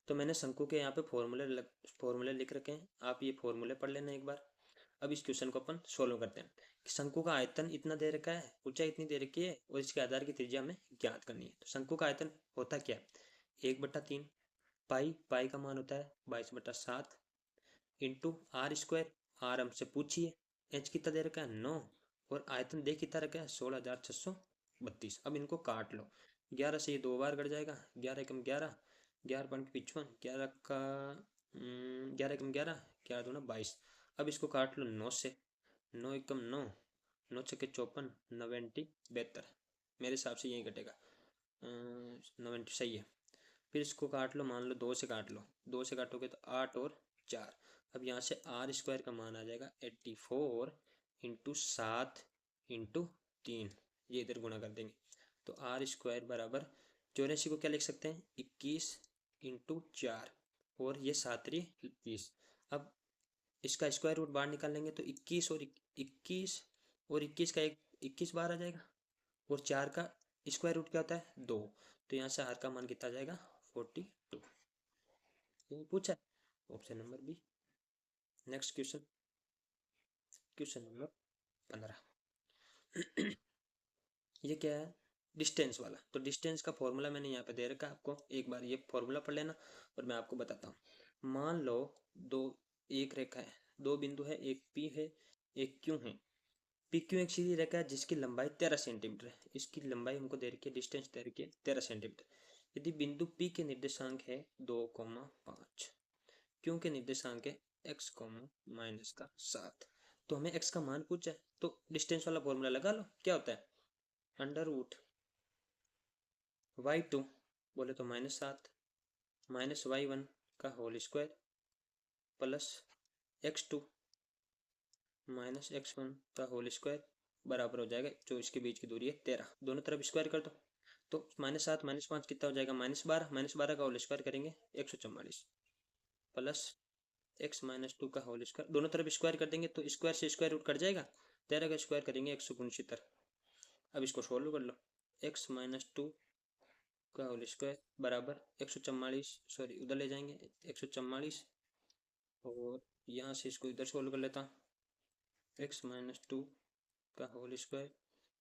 Speaker 1: तो मैंने शंकु के यहाँ पे फॉर्मूले लिख रखे हैं, आप ये फॉर्मूले पढ़ लेना एक बार। अब इस क्वेश्चन को अपन सोल्व करते हैं। शंकु का आयतन इतना दे रखा है, ऊंचाई इतनी दे रखी है और इसके आधार की त्रिज्या हमें ज्ञात करनी है। तो शंकु का आयतन होता क्या है, 1/3 पाई का मान होता है 22/7 इंटू आर स्क्वायर। आर हमसे पूछिए, एच कितना दे रखा है, 9। और आयतन दे कितना रखा है, 16,632। अब इनको काट लो। 11 से ये 2 बार कट जाएगा, 11 एकम 11, 11.55, 11 का 11 एकम 11, 11 दूना 22। अब इसको काट लो 9 से, 9 एकम 9, 9 छक्के 54, 90 72। मेरे हिसाब से यही कटेगा, 90 सही है। फिर इसको काट लो, मान लो 2 से काट लो, 2 से काटोगे तो 8 और 4। अब यहाँ से आर स्क्वायर का मान आ जाएगा 84 इंटू 7 इंटू 3। ये इधर गुणा कर देंगे तो आर स्क्वायर बराबर 84 को क्या लिख सकते हैं, 21 इंटू 4 और ये 7 20। अब इसका स्क्वायर रूट बाहर निकाल लेंगे तो 21 और 21 का 21 बाहर आ जाएगा। और 4 का स्क्वायर रूट क्या होता है, 2। तो यहाँ से आर का मान कितना आ जाएगा, 42। ये पूछा है, option number B. Next question, question number 15। ये क्या है, डिस्टेंस वाला। तो डिस्टेंस का फॉर्मूला मैंने यहाँ पे दे रखा है आपको, एक बार ये फॉर्मूला पढ़ लेना और मैं आपको बताता हूँ। मान लो एक रेखा है, 2 बिंदु है, एक पी है एक क्यू है। पी क्यू एक सीधी रेखा है जिसकी लंबाई 13 सेंटीमीटर है। इसकी लंबाई हमको दे रखी है, डिस्टेंस दे रखी है 13 सेंटीमीटर। यदि बिंदु पी के निर्देशांक है 2,5, क्यू के निर्देशांक है x, -7। तो हमें x का मान पूछा है तो डिस्टेंस वाला फॉर्मूला लगा लो। क्या होता है, √y2 बोले तो -7 -y1 का whole square plus x2 -x1 का होल स्क्वायर बराबर हो जाएगा, जो इसके बीच की दूरी है 13। दोनों तरफ स्क्वायर कर दो तो -7 -5 कितना हो जाएगा, -12। -12 का होल स्क्वायर करेंगे 144 प्लस x-2 का होल स्क्वायर। दोनों तरफ स्क्वायर कर देंगे तो स्क्वायर से स्क्वायर रूट कट जाएगा, 13 का स्क्वायर करेंगे 169। अब इसको सोल्व कर लो, x-2 का होल स्क्वायर बराबर 144, सॉरी उधर ले जाएंगे 144 और यहाँ से इसको इधर सोल्व कर लेता हूँ। x-2 का होल स्क्वायर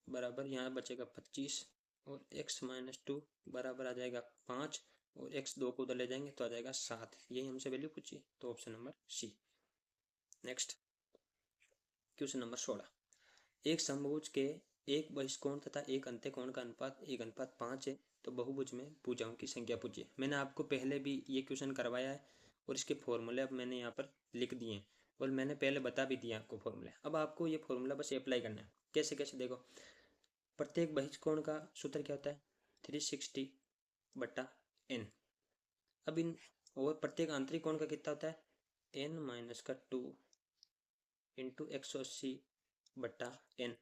Speaker 1: बराबर यहाँ बचेगा 25 और x-2 बराबर आ जाएगा 5 और x2 को उधर ले जाएंगे तो आ जाएगा 7। यही हमसे वैल्यू पूछी, तो option number C. Next question number 16। एक समभुज के एक बहिष्कोण तथा एक अंत्यकोण का अनुपात 1:5 है तो बहुभुज में भुजाओं की संख्या पूछिए। मैंने आपको पहले भी ये क्वेश्चन करवाया है और इसके फॉर्मूले अब मैंने यहाँ पर लिख दिए हैं और मैंने पहले बता भी दिया आपको फॉर्मूले। अब आपको ये फॉर्मूला बस अप्लाई करना है। कैसे कैसे देखो, प्रत्येक बहिष्कोण का सूत्र क्या होता है, 360/2 n। अब इन और प्रत्येक आंतरिक कोण का कितना होता है, n माइनस का 2 इंटू 180 बट्टा n।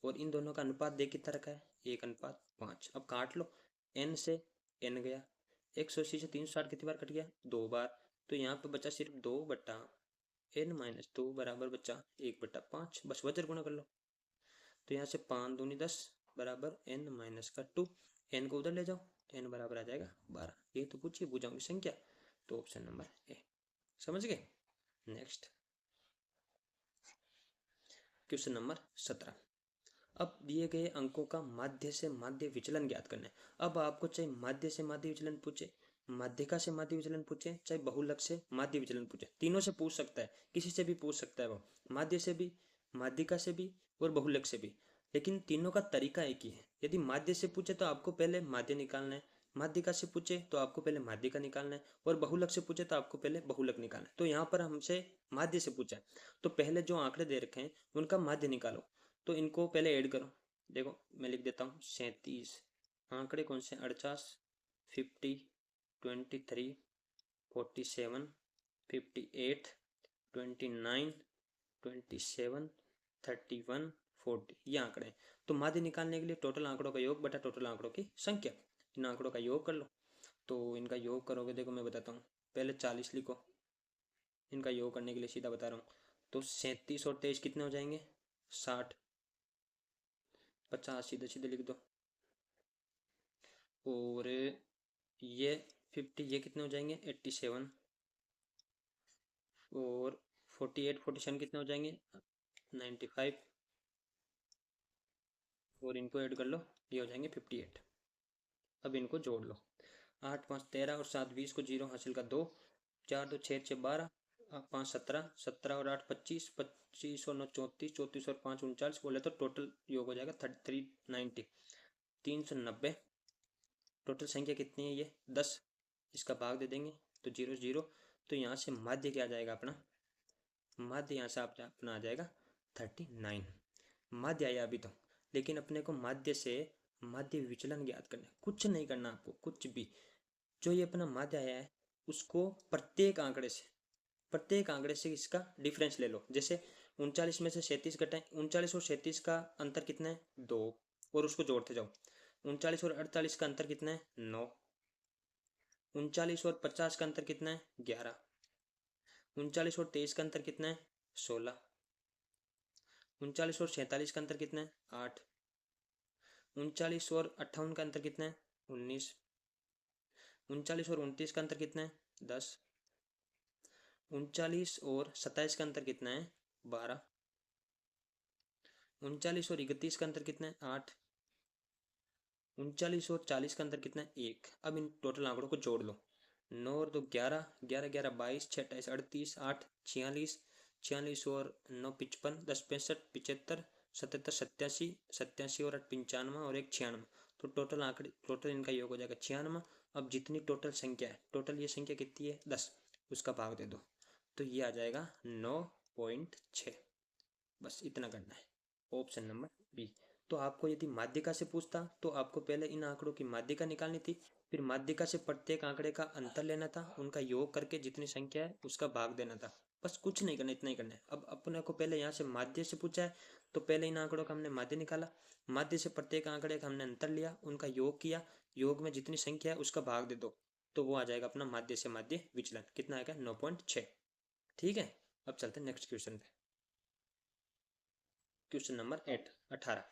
Speaker 1: और इन दोनों का अनुपात देख कितना रखा है, 1:5। अब काट लो, n से n गया, 180 से 360 कितनी बार कट गया, 2 बार। तो यहाँ पे बचा सिर्फ 2 बट्टा n माइनस 2 बराबर बचा 1/5। बस वज्र गुणा कर लो, तो यहाँ से 5 दूनी 10 बराबर n माइनस का 2। n को उधर ले जाओ, n बराबर आ जाएगा 12। ये तो पूछिए भुजाओं की संख्या, तो ऑप्शन नंबर ए। समझ गए। Next question number 17। अब दिए गए अंकों का माध्य से माध्य विचलन ज्ञात करना है। अब आपको चाहे माध्य से माध्य विचलन पूछे, माध्यिका से माध्य विचलन पूछे, चाहे बहुलक से माध्य विचलन पूछे, तीनों से पूछ सकता है, किसी से भी पूछ सकता है वो, माध्य से भी, माध्यिका से भी और बहुलक से भी। लेकिन तीनों का तरीका एक ही है। यदि माध्य से पूछे तो आपको पहले माध्य निकालना है, माध्यिका से पूछे तो आपको पहले माध्यिका निकालना है, और बहुलक से पूछे तो आपको पहले बहुलक निकालना है। तो यहाँ पर हमसे माध्य से पूछा है, तो पहले जो आंकड़े दे रखे हैं उनका माध्य निकालो। तो इनको पहले ऐड करो। देखो मैं लिख देता हूँ 37। आंकड़े कौन से, 48, 50, 23, 47, 58, 29, 27, 31, 40, ये आंकड़े। तो माध्य निकालने के लिए टोटल आंकड़ों का योग बटा टोटल आंकड़ों की संख्या, इन आंकड़ों का योग कर लो। तो इनका योग करोगे, देखो मैं बताता हूँ, पहले 40 लिखो, इनका योग करने के लिए सीधा बता रहा हूँ। तो 37 और 23 कितने हो जाएंगे, 60, 50 सीधे सीधे लिख दो। और ये 50, ये कितने हो जाएंगे, 87। और 48, 47 कितने हो जाएंगे, 95। और इनको ऐड कर लो, ये हो जाएंगे 58। अब इनको जोड़ लो, 8 5 13 और 7 20 को जीरो हासिल का 2, 4 2 6 6 12, 5 17, 17 और 8 25, 25 और 9 34, 34 और 5 39, बोले तो टोटल योग हो जाएगा 390, 390। टोटल संख्या कितनी है, ये 10। इसका भाग दे देंगे तो 0 0। तो यहाँ से माध्य क्या आ जाएगा अपना, माध्य यहाँ से अपना आ जाएगा 39। माध्य आया अभी तो, लेकिन अपने को माध्य से माध्य विचलन ज्ञात करना है। कुछ नहीं करना आपको, कुछ भी। जो ये अपना माध्य आया है उसको प्रत्येक आंकड़े से इसका डिफरेंस ले लो। जैसे 39 में से 37 घटाएं, 39 और 37 का अंतर कितना है, 2, और उसको जोड़ते जाओ। 39 और 48 का अंतर कितना है, 9। 39 और 50 का अंतर कितना है, 11। 39 और 23 का अंतर कितना है, 16। 39 और 47 का अंतर कितना है, 8। 39 और 58 का अंतर कितना है, 19। 39 और 29 का अंतर कितना है, 10। 39 और 27 का अंतर कितना है, 12। 39 और 31 का अंतर कितना है, 8। 39 और 40 का अंतर कितना है, 1। अब इन टोटल आंकड़ों को जोड़ लो, 9 और 2 11, 11 11 22, 6 28 38, 8 46, 46 और 9 55, 10 65, 75, 77 87, 87 और 8 95 और 1 96। तो टोटल आंकड़े, टोटल इनका योग हो जाएगा 96। अब जितनी टोटल संख्या है, टोटल ये संख्या कितनी है, 10, उसका भाग दे दो, तो ये आ जाएगा 9.6। बस इतना करना है, ऑप्शन नंबर बी। तो आपको यदि माध्यिका से पूछता तो आपको पहले इन आंकड़ों की माध्यिका निकालनी थी, फिर माध्यिका से प्रत्येक आंकड़े का अंतर लेना था, उनका योग करके जितनी संख्या है उसका भाग देना था। बस कुछ नहीं करना, इतना ही करना है। अब अपने को पहले यहाँ से माध्य से पूछा है, तो पहले इन आंकड़ों का हमने माध्य निकाला, माध्य से प्रत्येक आंकड़े का हमने अंतर लिया, उनका योग किया, योग में जितनी संख्या है उसका भाग दे दो, तो वो आ जाएगा अपना माध्य से माध्य विचलन। कितना आएगा, 9.6। ठीक है। अब चलते हैं नेक्स्ट क्वेश्चन पे। Question number 18।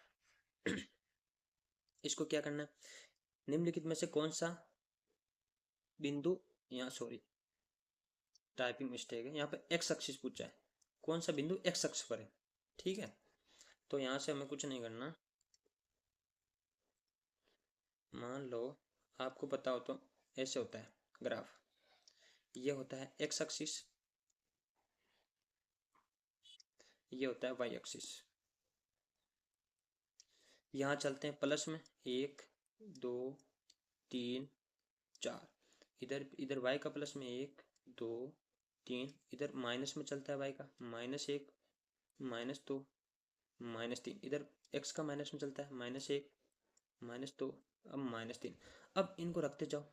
Speaker 1: इसको क्या करना है, निम्नलिखित में से कौन सा बिंदु, यहाँ सॉरी टाइपिंग मिस्टेक है, यहाँ पे एक्स एक्सिस पूछा है, कौन सा बिंदु एक्स अक्ष पर है। ठीक है, तो यहाँ से हमें कुछ नहीं करना। मान लो आपको पता हो तो ऐसे होता है ग्राफ, ये होता है एक्स एक्सिस, ये होता है वाई एक्सिस। यहाँ चलते हैं प्लस में, 1 2 3 4, इधर इधर वाई का प्लस में 1 2 3, इधर माइनस में चलता है वाई का, -1 -2 -3, इधर एक्स का माइनस में चलता है, -1 -2 अब -3। अब इनको रखते जाओ,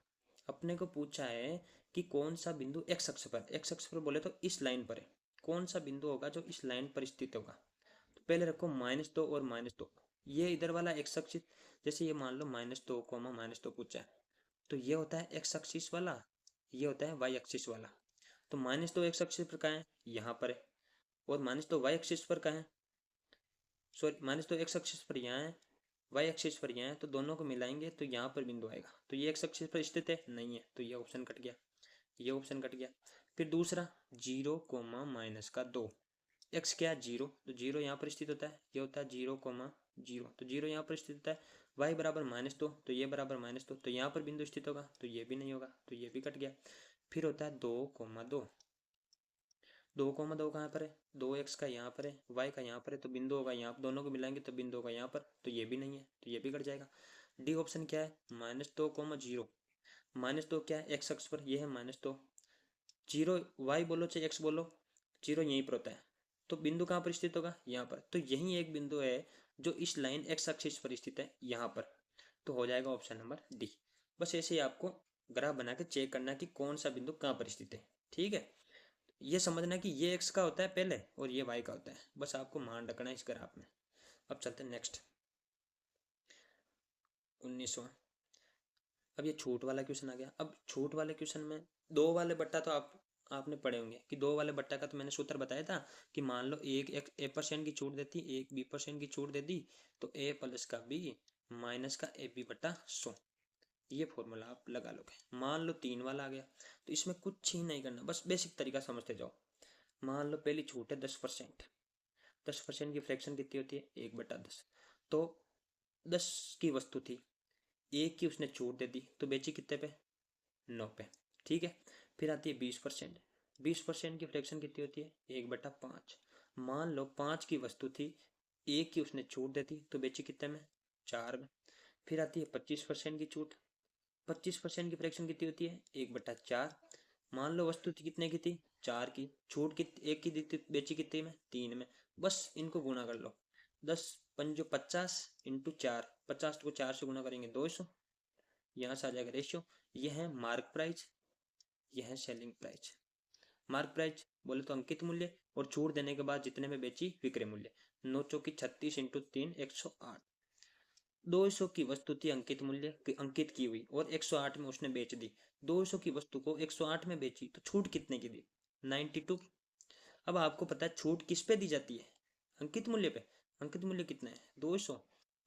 Speaker 1: अपने को पूछा है कि कौन सा बिंदु एक्स अक्ष पर, एक्स अक्ष पर बोले तो इस लाइन पर है, कौन सा बिंदु होगा जो इस लाइन पर स्थित होगा। तो पहले रखो -2 और -2, ये इधर वाला एक्स अक्ष, जैसे ये मान लो -2 कोमा -2 पूछा है, तो ये होता है एक्स एक्सिस वाला, ये होता है वाई एक्सिस वाला। तो -2 एक्स एक्सिस पर कहाँ है, यहाँ पर है, और -2 वाई एक्सिस पर कहाँ है, सॉरी -2 एक्स एक्सिस पर यहाँ है, वाई एक्सिस पर यहाँ है, तो दोनों को मिलाएंगे तो यहाँ पर बिंदु आएगा। तो ये एक्स एक्सिस पर स्थित है, नहीं है, तो ये ऑप्शन कट गया, ये ऑप्शन कट गया। फिर दूसरा 0 कोमा -2, एक्स क्या है 0, तो 0 यहाँ पर स्थित होता है, ये होता है 0 कोमा 0, तो 0 यहाँ पर स्थित होता है। वाई बराबर -2, तो ये बराबर -2, तो यहाँ पर बिंदु स्थित होगा, तो ये भी नहीं होगा, तो ये भी कट गया। फिर होता है 2 कोमा 2, 2 कोमा 2 कहाँ पर है, 2x का यहाँ पर है, y का यहाँ पर है, तो बिंदु होगा यहाँ, दोनों को मिलाएंगे तो बिंदु होगा यहाँ पर, तो ये भी नहीं है, तो ये भी कट जाएगा। डी ऑप्शन क्या है, -2 कोमा 0, -2 क्या है एक्स अक्ष पर, ये है -2, 0 y बोलो चाहे x बोलो, 0 यहीं पर होता है, तो बिंदु कहाँ पर स्थित होगा, यहाँ पर, तो यही एक बिंदु है जो इस लाइन एक्स एक्सिस पर स्थित है, यहाँ पर, तो हो जाएगा ऑप्शन नंबर डी। बस ऐसे ही आपको ग्राफ बना के चेक करना है कि कौन सा बिंदु कहाँ पर स्थित है, ठीक है। ये समझना कि ये x का होता है पहले और ये y का होता है, बस आपको मान रखना है इस ग्राफ में। अब चलते हैं नेक्स्ट 19वां। अब ये छूट वाला क्वेश्चन आ गया। अब छूट वाले क्वेश्चन में दो वाले बट्टा तो आपने पढ़े होंगे कि दो वाले बट्टा का तो मैंने सूत्र बताया था कि मान लो एक A% की छूट देती, एक B% की छूट देती, तो A प्लस का B माइनस का AB बट्टा 100, ये फॉर्मूला आप लगा लोगे। मान लो 3 वाला आ गया, तो इसमें कुछ ही नहीं करना, बस बेसिक तरीका समझते जाओ। मान लो पहली छूट है 10%, 10% की फ्रैक्शन कितनी होती है, 1/10, तो 10 की वस्तु थी, एक की उसने छूट दे दी, तो बेची कितने पे, 9 पे, ठीक है। फिर आती है 20%, 20% की फ्रैक्शन कितनी होती है, 1/5, मान लो 5 की वस्तु थी, एक की उसने छूट दे दी, तो बेची कितने में, 4 में। फिर आती है 25% की छूट, 25% की फ्रैक्शन कितनी होती है, 1/4, मान लो वस्तु थी कितने की थी, 4 की, छूट कितनी एक की दी थी, बेची कितनी में, 3 में। बस इनको गुणा कर लो, 10×5 इंटू 4, 50 को 4 से गुणा करेंगे 200, यहाँ से आ जाएगा रेशियो। यह है मार्क प्राइस, यह है सेलिंग प्राइस। मार्क प्राइस बोले तो अंकित मूल्य, और छूट देने के बाद जितने में बेची विक्रय मूल्य। 9 चौकी 36 इंटू 3 108, 200 की वस्तु थी अंकित मूल्य अंकित की हुई, और 108 में उसने बेच दी। 200 की वस्तु को 108 में बेची, तो छूट कितने की दी, 92। अब आपको पता है छूट किस पे दी जाती है, अंकित मूल्य पे। अंकित मूल्य कितना है, 200,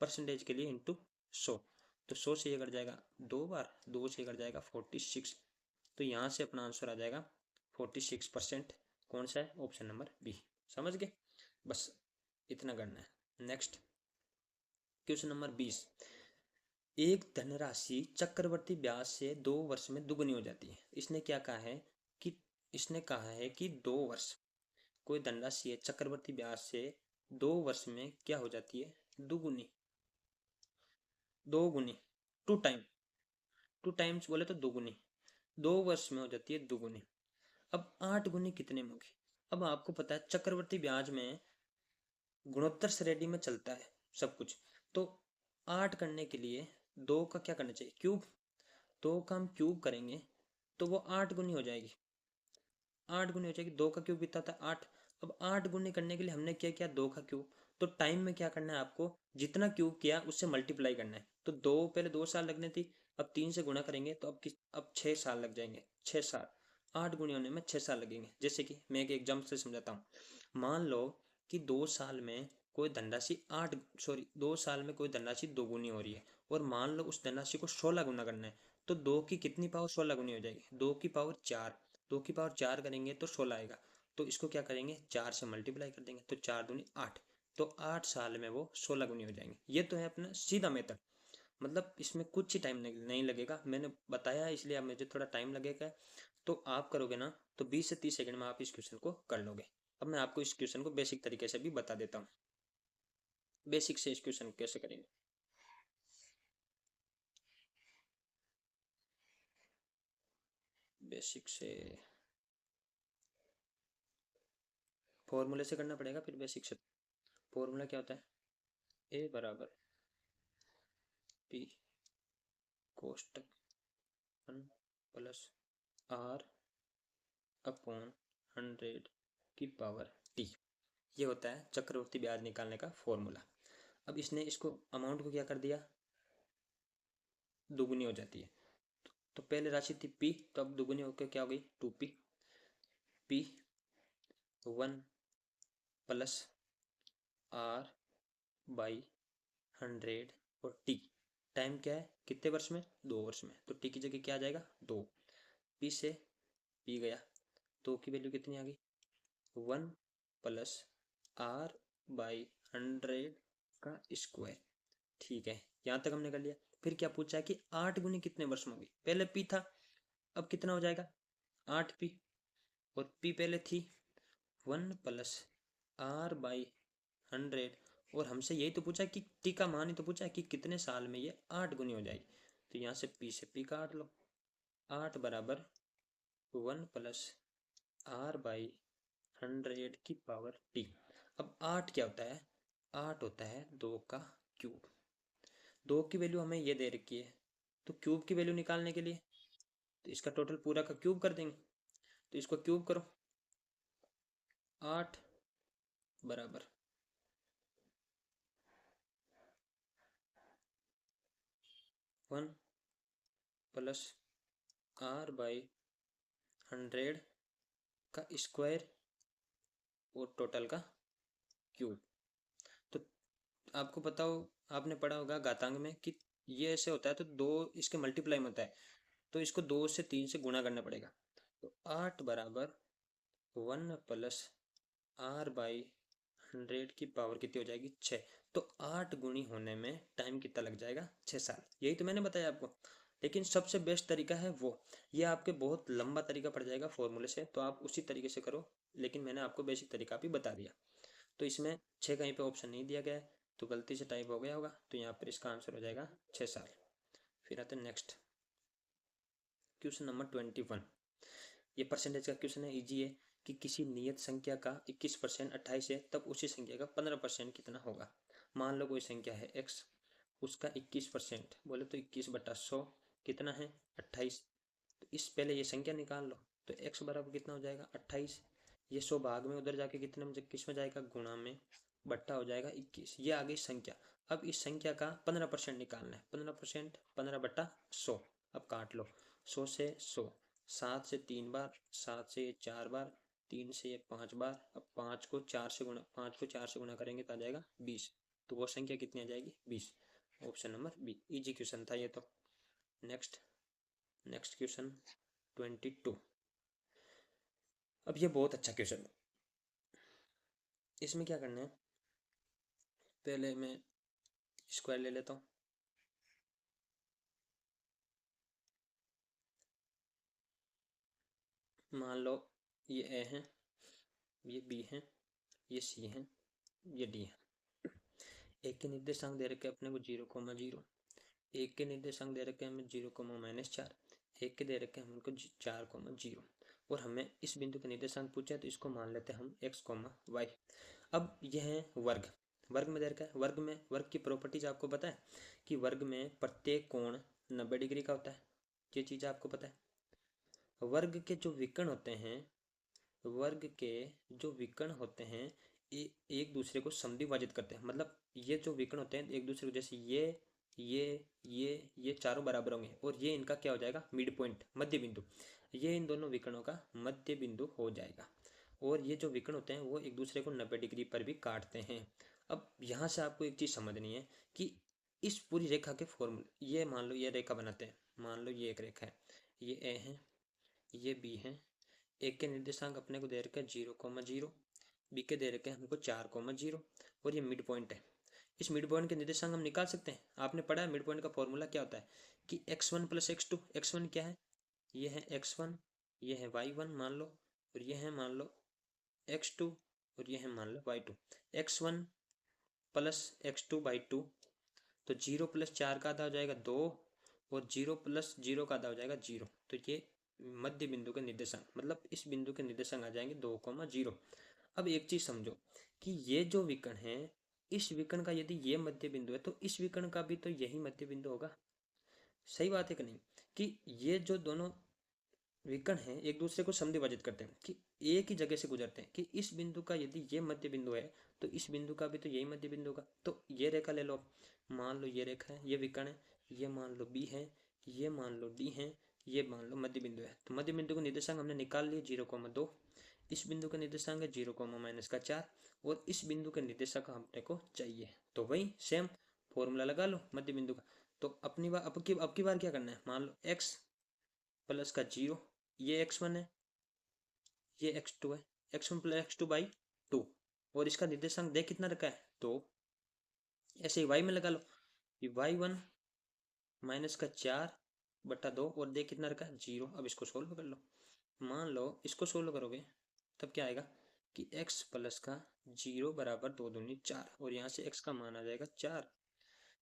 Speaker 1: परसेंटेज के लिए इंटू 100, तो 100 से ये कट जाएगा 2 बार, 2 से कट जाएगा 46, तो यहाँ से अपना आंसर आ जाएगा 46%। कौन सा है, ऑप्शन नंबर बी। समझ गए, बस इतना करना है। नेक्स्ट क्वेश्चन नंबर 20, एक धनराशि चक्रवर्ती ब्याज से 2 वर्ष में दुगनी हो जाती है। इसने क्या कहा है कि, इसने कहा है कि 2 वर्ष, कोई धनराशि है चक्रवर्ती ब्याज से 2 वर्ष में क्या हो जाती है, दुगुनी, 2 गुनी, 2 टाइम्स बोले तो दुगुनी, 2 वर्ष में हो जाती है दुगुनी। अब 8 गुनी कितने में होगी। अब आपको पता है चक्रवर्ती ब्याज में गुणोत्तर श्रेणी में चलता है सब कुछ, तो 8 करने के लिए 2 का क्या करना चाहिए, क्यूब, 2 का हम क्यूब करेंगे तो वो 8 गुनी हो जाएगी, 8 गुनी हो जाएगी, 2 का क्यूब कितना था 8। अब 8 गुनी करने के लिए हमने क्या किया, 2 का क्यूब, तो टाइम में क्या करना है आपको, जितना क्यूब किया उससे मल्टीप्लाई करना है, तो 2 पहले 2 साल लगने थी, अब 3 से गुणा करेंगे तो अब 6 साल लग जाएंगे, 6 साल, 8 गुनी होने में 6 साल लगेंगे। जैसे कि मैं एक एग्जाम्पल से समझाता हूँ, मान लो कि 2 साल में कोई धनराशि 2 साल में कोई धनराशि 2 गुनी हो रही है, और मान लो उस धनराशि को 16 गुना करना है, तो 2 की कितनी पावर 16 गुनी हो जाएगी, 2 की पावर 4, 2 की पावर 4 करेंगे तो 16 आएगा, तो इसको क्या करेंगे 4 से मल्टीप्लाई कर देंगे, तो 4 दूनी 8, तो 8 साल में वो 16 गुनी हो जाएंगे। ये तो है अपना सीधा मेथड, मतलब इसमें कुछ ही टाइम नहीं लगेगा, मैंने बताया इसलिए अब मुझे थोड़ा टाइम लगेगा, तो आप करोगे ना तो 20 से 30 सेकंड में आप इस क्वेश्चन को कर लोगे। अब मैं आपको इस क्वेश्चन को बेसिक तरीके से भी बता देता हूँ, बेसिक से इस क्वेश्चन कैसे करेंगे। बेसिक से फॉर्मूले से करना पड़ेगा, फिर बेसिक से। फॉर्मूला क्या होता है, ए बराबर पी कोष्टक प्लस आर अपॉन 100 की पावर टी। ये होता है चक्रवर्ती ब्याज निकालने का फॉर्मूला। अब इसने इसको अमाउंट को क्या कर दिया, दुगुनी हो जाती है। तो पहले राशि थी पी, तो अब दुगुनी होकर क्या हो गई 2p। P 1 plus R by 100 और टी। टाइम क्या है, कितने वर्ष में, 2 वर्ष में, तो टी की जगह क्या आ जाएगा 2। पी से पी गया, 2 की वैल्यू कितनी आ गई 1 प्लस आर बाई 100 का स्क्वायर। ठीक है, यहाँ तक हमने कर लिया। फिर क्या पूछा है कि 8 गुनी कितने वर्ष में होगी। पहले पी था, अब कितना हो जाएगा 8p, और पी पहले थी 1 प्लस आर बाई 100, और हमसे यही तो पूछा है कि टी का मान ही तो पूछा है कि कितने साल में ये 8 गुनी हो जाएगी। तो यहाँ से पी काट लो, 8 बराबर 1 प्लस आर बाई 100 की पावर टी। अब 8 क्या होता है, 8 होता है 2 का क्यूब। 2 की वैल्यू हमें ये दे रखी है, तो क्यूब की वैल्यू निकालने के लिए तो इसका टोटल पूरा का क्यूब कर देंगे। तो इसको क्यूब करो, 8 बराबर 1 प्लस आर बाई 100 का स्क्वायर और टोटल का क्यूब। तो आपको पता हो, आपने पढ़ा होगा घातांक में कि ये ऐसे होता है तो 2 इसके मल्टीप्लाई में होता है, तो इसको 2 से 3 से गुणा करना पड़ेगा। तो 8 बराबर 1 प्लस आर बाई 100 की पावर कितनी हो जाएगी 6। तो 8 गुणी होने में टाइम कितना लग जाएगा 6 साल। यही तो मैंने बताया आपको। लेकिन सबसे बेस्ट तरीका है वो, ये आपके बहुत लंबा तरीका पड़ जाएगा फॉर्मूले से, तो आप उसी तरीके से करो, लेकिन मैंने आपको बेसिक तरीका भी बता दिया। तो इसमें 6 कहीं पे ऑप्शन नहीं दिया गया है, तो गलती से टाइप हो गया होगा, तो यहाँ पर इसका आंसर हो जाएगा 6 साल। फिर आते हैं नेक्स्ट क्वेश्चन नंबर 21। ये परसेंटेज का क्वेश्चन है, इजी है कि किसी नियत संख्या का 21% 28 है, तब उसी संख्या का 15% कितना होगा। मान लो कोई संख्या है x, उसका 21% बोले तो 21/100 कितना है 28। तो इस पहले ये संख्या निकाल लो, तो x बराबर कितना हो जाएगा 28। ये 100 भाग में उधर जाके कितने में किस में जाएगा, गुणा में, बट्टा हो जाएगा 21। ये आ गई संख्या। अब इस संख्या का 15% निकालना है, 15% 15/100। अब काट लो, 100 से 100, 7 से 3 बार, 7 से 4 बार, 3 से 5 बार। अब 5 को 4 से गुणा करेंगे तो आ जाएगा 20। तो वो संख्या कितनी आ जाएगी 20। Option number B. Easy question था ये तो। Next question 22। अब ये बहुत अच्छा क्वेश्चन है। इसमें क्या करना है, पहले मैं स्क्वायर ले लेता हूँ। मान लो ये ए है, ये बी है, ये सी है, ये डी है। एक के निर्देशांक दे रखे अपने को 0,0, एक के निर्देशांक दे रखे हमें 0,-4, एक के दे रखे हैं हमको 4,0, और हमें इस बिंदु के निर्देशांक पूछा है, तो इसको मान लेते हैं हम x, y। अब यह है वर्ग, वर्ग में दे रखा है। वर्ग की प्रॉपर्टीज आपको पता है कि वर्ग में प्रत्येक कोण 90 डिग्री का होता है, ये चीज़ आपको पता है। वर्ग के जो विकर्ण होते हैं, वर्ग के जो विकर्ण होते हैं एक दूसरे को समद्विभाजित करते हैं। मतलब ये जो विकर्ण होते हैं एक दूसरे को, जैसे ये चारों बराबर होंगे, और ये इनका क्या हो जाएगा मिड पॉइंट, मध्य बिंदु। ये इन दोनों विकर्णों का मध्य बिंदु हो जाएगा। और ये जो विकर्ण होते हैं वो एक दूसरे को 90 डिग्री पर भी काटते हैं। अब यहाँ से आपको एक चीज़ समझनी है कि इस पूरी रेखा के फॉर्मूले, ये मान लो ये रेखा बनाते हैं, मान लो ये एक रेखा है, ये ए है, ये बी है। एक के निर्देशांक अपने को दे रखे 0,0, बी के दे रखे हैं हमको 4,0, और ये मिड पॉइंट है। इस मिड पॉइंट के निर्देशांक हम निकाल सकते हैं। आपने पढ़ा है मिड पॉइंट का फॉर्मूला क्या होता है कि x1 + x2। x1 क्या है, ये है x1, ये है y1 मान लो, और ये है मान लो x2, और ये है मान लो y2। x1 + x2/2, तो 0 + 4 का आधा हो जाएगा 2, और 0 + 0 का आधा हो जाएगा 0। तो ये मध्य बिंदु के निर्देशांक, मतलब इस बिंदु के निर्देशांक आ जाएंगे 2,0। अब एक चीज समझो कि ये जो विकर्ण है, इस विकर्ण का यदि ये मध्य बिंदु है, तो इस विकर्ण का भी तो यही मध्य बिंदु होगा। सही बात है कि नहीं, कि ये जो दोनों विकर्ण हैं एक दूसरे को समद्विभाजित करते हैं कि एक ही जगह से गुजरते हैं कि इस बिंदु का यदि ये मध्य बिंदु है तो इस बिंदु का भी तो यही मध्य बिंदु का, तो ये रेखा ले लो। मान लो ये रेखा है, ये विकर्ण है, ये मान लो बी है, ये मान लो डी है, ये मान लो मध्य बिंदु है। तो मध्य बिंदु का निर्देशांक हमने निकाल लिए 0,2, इस बिंदु का निर्देशांक है 0,-4 और इस बिंदु का निर्देशांक हमने को चाहिए। तो वही सेम फॉर्मूला लगा लो मध्य बिंदु का। तो अपनी बार अब की बार क्या करना है, मान लो x प्लस का 0, ये x1 है, ये x2 है, x1 प्लस x2/2 और इसका निर्देशांक देख कितना रखा है 2। ऐसे ही y में लगा लो, ये y1 माइनस का 4/2 और देख कितना रखा है 0। अब इसको सोल्व कर लो, मान लो इसको सोल्व करोगे तब क्या आएगा कि x प्लस का 0 बराबर 2 दूनी 4 और यहाँ से x का मान आ जाएगा 4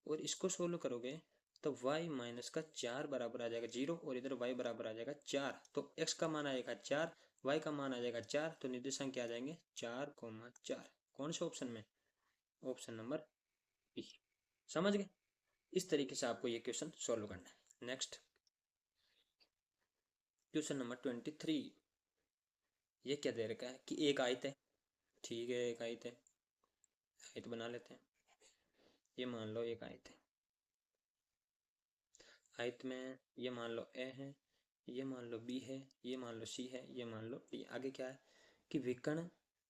Speaker 1: और इसको सोल्व करोगे तो y माइनस का 4 बराबर आ जाएगा 0 और इधर y बराबर आ जाएगा 4। तो x का मान आएगा 4, y का मान आ जाएगा 4, तो निर्देशांक क्या आ जाएंगे 4,4। कौन से ऑप्शन में, ऑप्शन नंबर बी। समझ गए, इस तरीके से आपको ये क्वेश्चन सॉल्व करना है। नेक्स्ट क्वेश्चन नंबर 23, ये क्या दे रखा है कि एक आयत है, ठीक है एक आयत है, आयत बना लेते हैं। ये मान लो एक आयत है, आयत में ये मान लो ए है, ये मान लो बी है, ये मान लो सी है, ये मान लो डी। आगे क्या है कि विकर्ण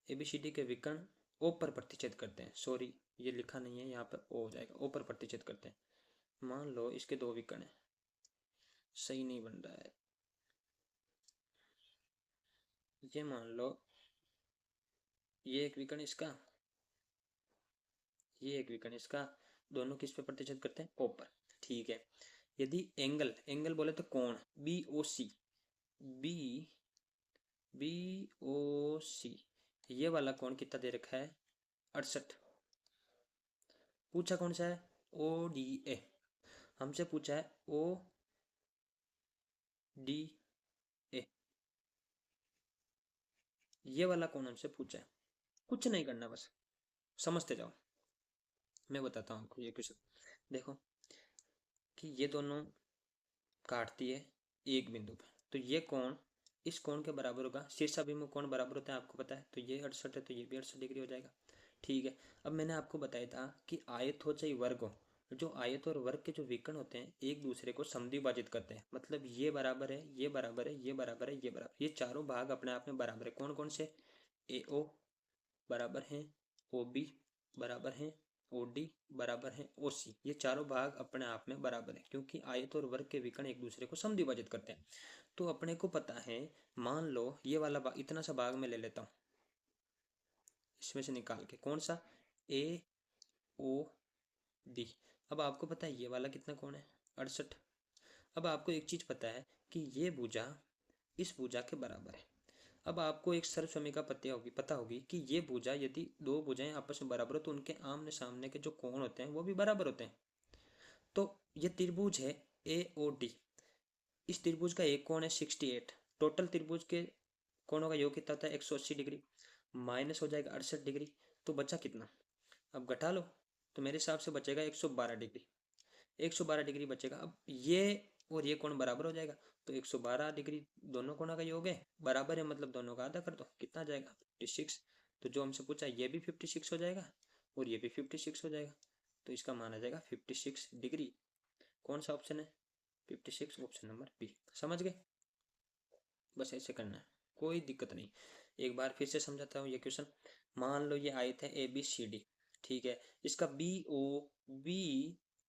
Speaker 1: ABCD के विकर्ण ओ पर प्रतिच्छेद करते हैं। सॉरी ये लिखा नहीं है, यहाँ पर ओ हो जाएगा, ओ पर प्रतिच्छेद करते हैं। मान लो इसके दो विकर्ण है, सही नहीं बन रहा है, ये मान लो ये एक विकर्ण इसका, ये एक विकर्ण इसका, दोनों किस पे प्रतिच्छेद करते हैं ओ पर। ठीक है, यदि एंगल, एंगल बोले तो कोण BOC, BOC ये वाला कोण कितना दे रखा है 68। पूछा कौन सा है ODA, हमसे पूछा है ODA, ये वाला कोण हमसे पूछा है। कुछ नहीं करना, बस समझते जाओ। मैं बताता हूँ आपको ये क्वेश्चन, देखो कि ये दोनों काटती है एक बिंदु पे, तो ये कोण इस कोण के बराबर होगा, शीर्षाभिमुख कोण बराबर होता है आपको पता है, तो ये 68 है तो ये भी 68 डिग्री हो जाएगा। ठीक है, अब मैंने आपको बताया था कि आयत हो चाहे वर्ग हो, जो आयत और वर्ग के जो विकर्ण होते हैं एक दूसरे को समद्विभाजित करते हैं, मतलब ये बराबर है, ये बराबर है, ये बराबर है, ये बराबर, ये चारों भाग अपने आप में बराबर है। कौन कौन से, AO बराबर है, OB बराबर है, OD बराबर है, OC, ये चारों भाग अपने आप में बराबर है क्योंकि आयत और वर्ग के विकर्ण एक दूसरे को समद्विभाजित करते हैं। तो अपने को पता है, मान लो ये वाला भाग, इतना सा भाग मैं ले लेता हूँ इसमें से निकाल के, कौन सा AOD। अब आपको पता है ये वाला कितना कोण है 68। अब आपको एक चीज पता है कि ये भुजा इस भुजा के बराबर है। अब आपको एक सर्वसमीका पता होगी कि ये भुजा यदि दो भुजाएं आपस में बराबर हो तो उनके आमने सामने के जो कोण होते हैं वो भी बराबर होते हैं। तो ये त्रिभुज है AOD, इस त्रिभुज का एक कोण है 68, टोटल त्रिभुज के कोणों का योग कितना होता है 180 डिग्री, माइनस हो जाएगा 68 डिग्री, तो बचा कितना, अब घटा लो तो मेरे हिसाब से बचेगा 112 डिग्री, 112 डिग्री बचेगा। अब ये और ये कोण बराबर हो जाएगा, तो 112 डिग्री दोनों कोणों का योग है, बराबर है मतलब दोनों का आधा कर दो, कितना जाएगा 56। तो जो हमसे पूछा ये भी 56 हो जाएगा और ये भी 56 हो जाएगा, तो इसका मान आ जाएगा 56 डिग्री। कौन सा ऑप्शन है 56, ऑप्शन नंबर बी। समझ गए, बस ऐसे करना है, कोई दिक्कत नहीं। एक बार फिर से समझाता हूँ ये क्वेश्चन। मान लो ये आयत है ABCD, ठीक है, इसका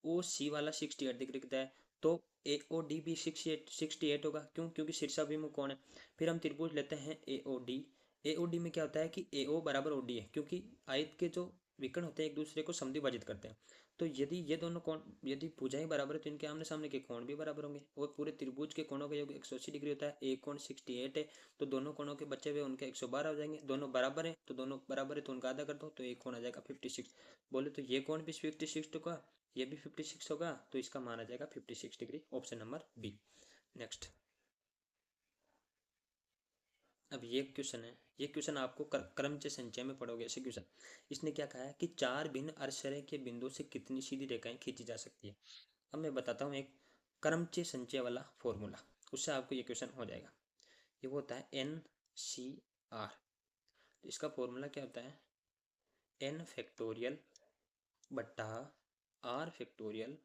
Speaker 1: BOC वाला 68 डिग्री का है, तो AOD भी 68 होगा। क्यों, क्योंकि शीर्षाभिमुख कोण है। फिर हम त्रिभुज लेते हैं AOD, AOD में क्या होता है कि AO बराबर OD है, क्योंकि आयत के जो विकर्ण होते हैं एक दूसरे को समद्विभाजित करते हैं। तो यदि ये दोनों कोण, यदि भुजाएं बराबर है तो इनके आमने सामने के कोण भी बराबर होंगे और पूरे त्रिभुज के कोणों का योग 180 डिग्री होता है। एक कोण 68 है तो दोनों कोणों के बचे हुए उनके 112 हो जाएंगे, दोनों बराबर है तो दोनों बराबर है तो उनका आधा कर दो, तो एक कोण आ जाएगा 56। बोले तो ये कोण भी 56 होगा, ये भी 56 होगा, तो इसका मान आ जाएगा 56 degree, option number B. Next, अब ये क्वेश्चन है, ये क्वेश्चन आपको क्रमचय संचय में पढ़ोगे ऐसे क्वेश्चन। इसने क्या कहा है कि चार भिन्न अर्धसरह के बिंदु से कितनी सीधी रेखाएं खींची जा सकती है। अब मैं बताता हूँ एक क्रमचय संचय वाला फॉर्मूला, उससे आपको ये क्वेश्चन हो जाएगा। ये वो होता है NCR। तो इसका फॉर्मूला क्या होता है, n फैक्टोरियल बट्टा r फैक्टोरियल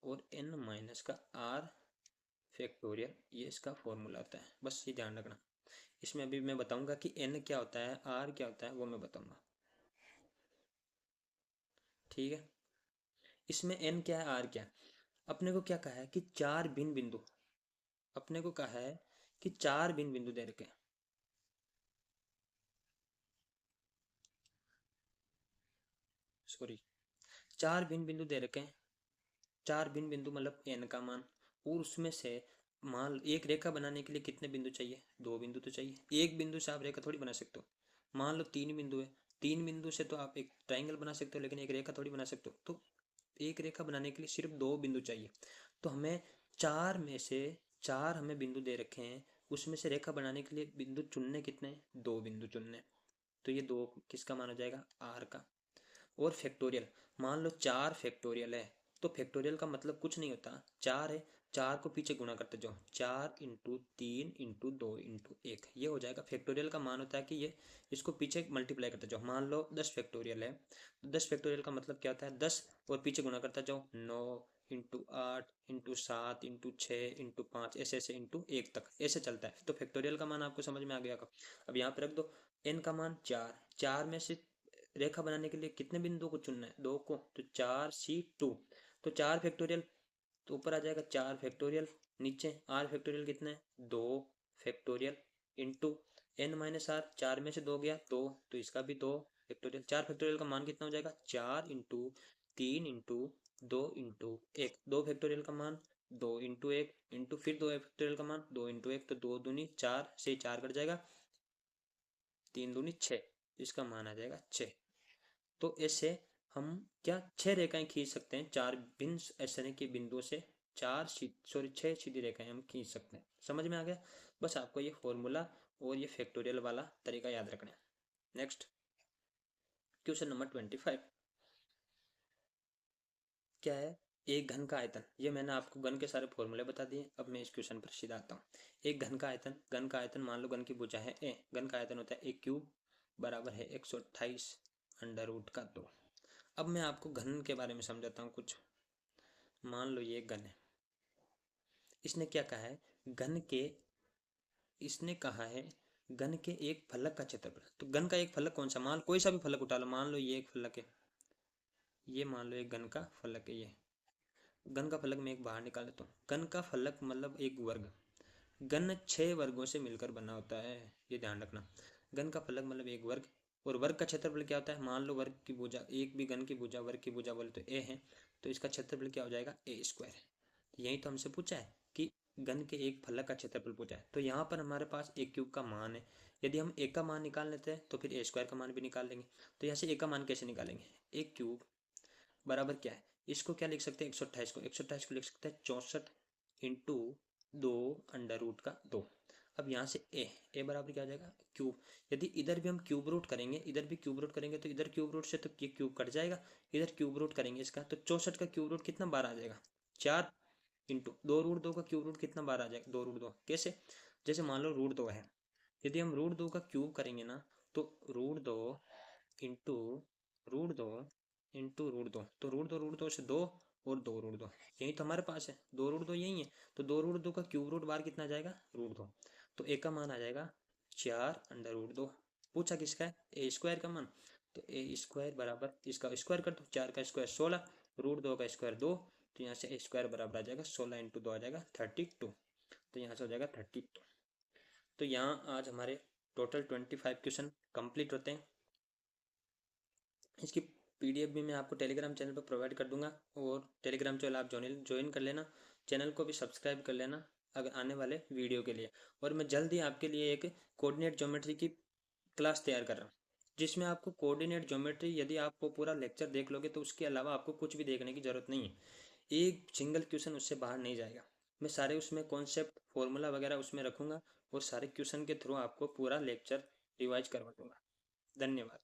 Speaker 1: और n माइनस का r फैक्टोरियल, ये इसका फॉर्मूला होता है। बस ये ध्यान रखना। इसमें अभी मैं बताऊंगा कि n क्या होता है, r क्या होता है, वो मैं बताऊंगा। ठीक है, इसमें n क्या है, r क्या है। अपने को क्या कहा है कि चार भिन्न बिंदु, अपने को कहा है कि चार भिन्न बिंदु दे रखे हैं, सॉरी, चार भिन्न बिंदु दे रखे हैं। चार भिन्न बिंदु मतलब n का मान, और उसमें से मान एक रेखा बनाने के लिए कितने बिंदु चाहिए, दो बिंदु तो चाहिए। एक बिंदु से आप रेखा थोड़ी बना सकते हो। मान लो तीन बिंदु है, तीन बिंदु से तो आप एक ट्राइंगल बना सकते हो, लेकिन एक रेखा थोड़ी बना सकते हो। तो एक रेखा बनाने के लिए सिर्फ दो बिंदु चाहिए। तो हमें चार में से चार हमें बिंदु दे रखे हैं, उसमें से रेखा बनाने के लिए बिंदु चुनने कितने हैं, दो बिंदु चुनने। तो ये दो किसका मान हो जाएगा, आर का। और फैक्टोरियल, मान लो चार फैक्टोरियल है, तो फैक्टोरियल का मतलब कुछ नहीं होता, चार है, चार को पीछे गुणा करते जाओ, चार इंटू तीन इंटू दो इंटू एक, ये हो जाएगा। फैक्टोरियल का मान होता है कि ये इसको पीछे मल्टीप्लाई करते जाओ। मान लो 10 फैक्टोरियल है, तो 10 फैक्टोरियल का मतलब क्या होता है, 10 और पीछे गुणा करता जाओ, 9 इंटू 8 इंटू 7 इंटू 6 इंटू 5, ऐसे ऐसे इंटू एक तक ऐसे चलता है। तो फैक्टोरियल का मान आपको समझ में आ गया होगा। अब यहाँ पे रख दो एन का मान चार, चार में से रेखा बनाने के लिए कितने बिंदुओं को चुनना है, दो को, तो 4C2। तो चार फैक्टोरियल, तो ऊपर आ जाएगा चार फैक्टोरियल, नीचे आर फैक्टोरियल कितना है, दो factorial, into n minus R, चार में से दो गया दो, तो इसका भी दो फैक्टोरियल। चार फैक्टोरियल का मान कितना हो जाएगा, चार इंटू तीन इंटू दो इंटू एक, दो फैक्टोरियल का मान दो इंटू एक इंटू फिर दो फैक्टोरियल का मान दो इंटू एक, तो दो दूनी चार से चार कट जाएगा, तीन दूनी छः, इसका मान आ जाएगा छः। तो ऐसे हम क्या छह रेखाएं खींच सकते हैं, चार भिन्न ऐसे के बिंदुओं से चार सॉरी छह सीधी रेखाएं हम खींच सकते हैं। समझ में आ गया। बस आपको ये फॉर्मूला और ये फैक्टोरियल वाला तरीका याद रखना है। नेक्स्ट क्वेश्चन नंबर 25 क्या है, एक घन का आयतन। ये मैंने आपको घन के सारे फॉर्मूले बता दिए। अब मैं इस क्वेश्चन पर सीधा आता हूँ। एक घन का आयतन, घन का आयतन मान लो घन की भुजा है ए, घन का आयतन होता है ए क्यूब बराबर है 128 अंडर रूट का 2। अब मैं आपको घन के बारे में समझाता हूँ कुछ। मान लो ये घन है, इसने क्या कहा है, घन के, इसने कहा है घन के एक फलक का क्षेत्रफल। तो घन का एक फलक कौन सा, मान कोई सा भी फलक उठा लो, मान लो ये एक फलक है, ये मान लो एक घन का फलक है। ये घन का फलक मैं एक बाहर निकाल लेता हूँ। घन का फलक मतलब एक वर्ग, घन 6 वर्गों से मिलकर बना होता है, ये ध्यान रखना। घन का फलक मतलब एक वर्ग, और वर्ग का क्षेत्रफल क्या होता है, मान लो वर्ग की भुजा, एक भी घन की भुजा वर्ग की भुजा बोले तो ए है, तो इसका क्षेत्रफल क्या हो जाएगा, ए स्क्वायर। यही तो हमसे पूछा है कि घन के एक फलक का क्षेत्रफल पूछा है। तो यहाँ पर हमारे पास एक क्यूब का मान है, यदि हम एक का मान निकाल लेते हैं तो फिर ए स्क्वायर का मान भी निकाल लेंगे। तो यहाँ से एक का मान कैसे निकालेंगे, एक क्यूब बराबर क्या है, इसको क्या लिख सकते हैं, 128 को, 128 को लिख सकते हैं 64 इंटू दो अंडर रूट का दो। अब यहाँ से ए बराबर क्या हो जाएगा, क्यूब। यदि इधर भी हम क्यूब रूट करेंगे, इधर भी क्यूब रूट करेंगे, तो इधर क्यूब रूट से तो ये क्यूब कट जाएगा, इधर क्यूब रूट करेंगे इसका, तो 64 का क्यूब रूट कितना बार आ जाएगा, चार, इंटू दो रूट दो का क्यूब रूट कितना बार आ जाएगा, दो रूट दो। कैसे, जैसे मान लो रूट दो है, यदि हम रूट दो का क्यूब करेंगे ना, तो रूट दो इंटू रूट दो इंटू रूट दो से दो, और दो रूट दो, यही तो हमारे पास है, दो रूट दो यही है। तो दो रूट दो का क्यूब रूट बार कितना आ जाएगा, रूट दो। तो एक का मान आ जाएगा चार अंडर रूट दो। पूछा किसका है, ए स्क्वायर का मान। तो ए स्क्वायर बराबर इसका स्क्वायर कर दो, चार का स्क्वायर 16, रूट दो का स्क्वायर दो, तो यहाँ से ए स्क्वायर बराबर आ जाएगा 16 इंटू दो आ जाएगा 32। तो यहाँ से हो जाएगा 32। तो यहाँ आज हमारे टोटल 25 क्वेश्चन कंप्लीट होते हैं। इसकी पीडीएफ भी मैं आपको टेलीग्राम चैनल पर प्रोवाइड कर दूंगा, और टेलीग्राम चैनल आप ज्वाइन कर लेना, चैनल को भी सब्सक्राइब कर लेना अगर आने वाले वीडियो के लिए। और मैं जल्द ही आपके लिए एक कोऑर्डिनेट ज्योमेट्री की क्लास तैयार कर रहा हूँ, जिसमें आपको कोऑर्डिनेट ज्योमेट्री, यदि आप वो पूरा लेक्चर देख लोगे तो उसके अलावा आपको कुछ भी देखने की ज़रूरत नहीं है। एक सिंगल क्वेश्चन उससे बाहर नहीं जाएगा। मैं सारे उसमें कॉन्सेप्ट फॉर्मूला वगैरह उसमें रखूँगा, और सारे क्वेश्चन के थ्रू आपको पूरा लेक्चर रिवाइज करवा दूँगा। धन्यवाद।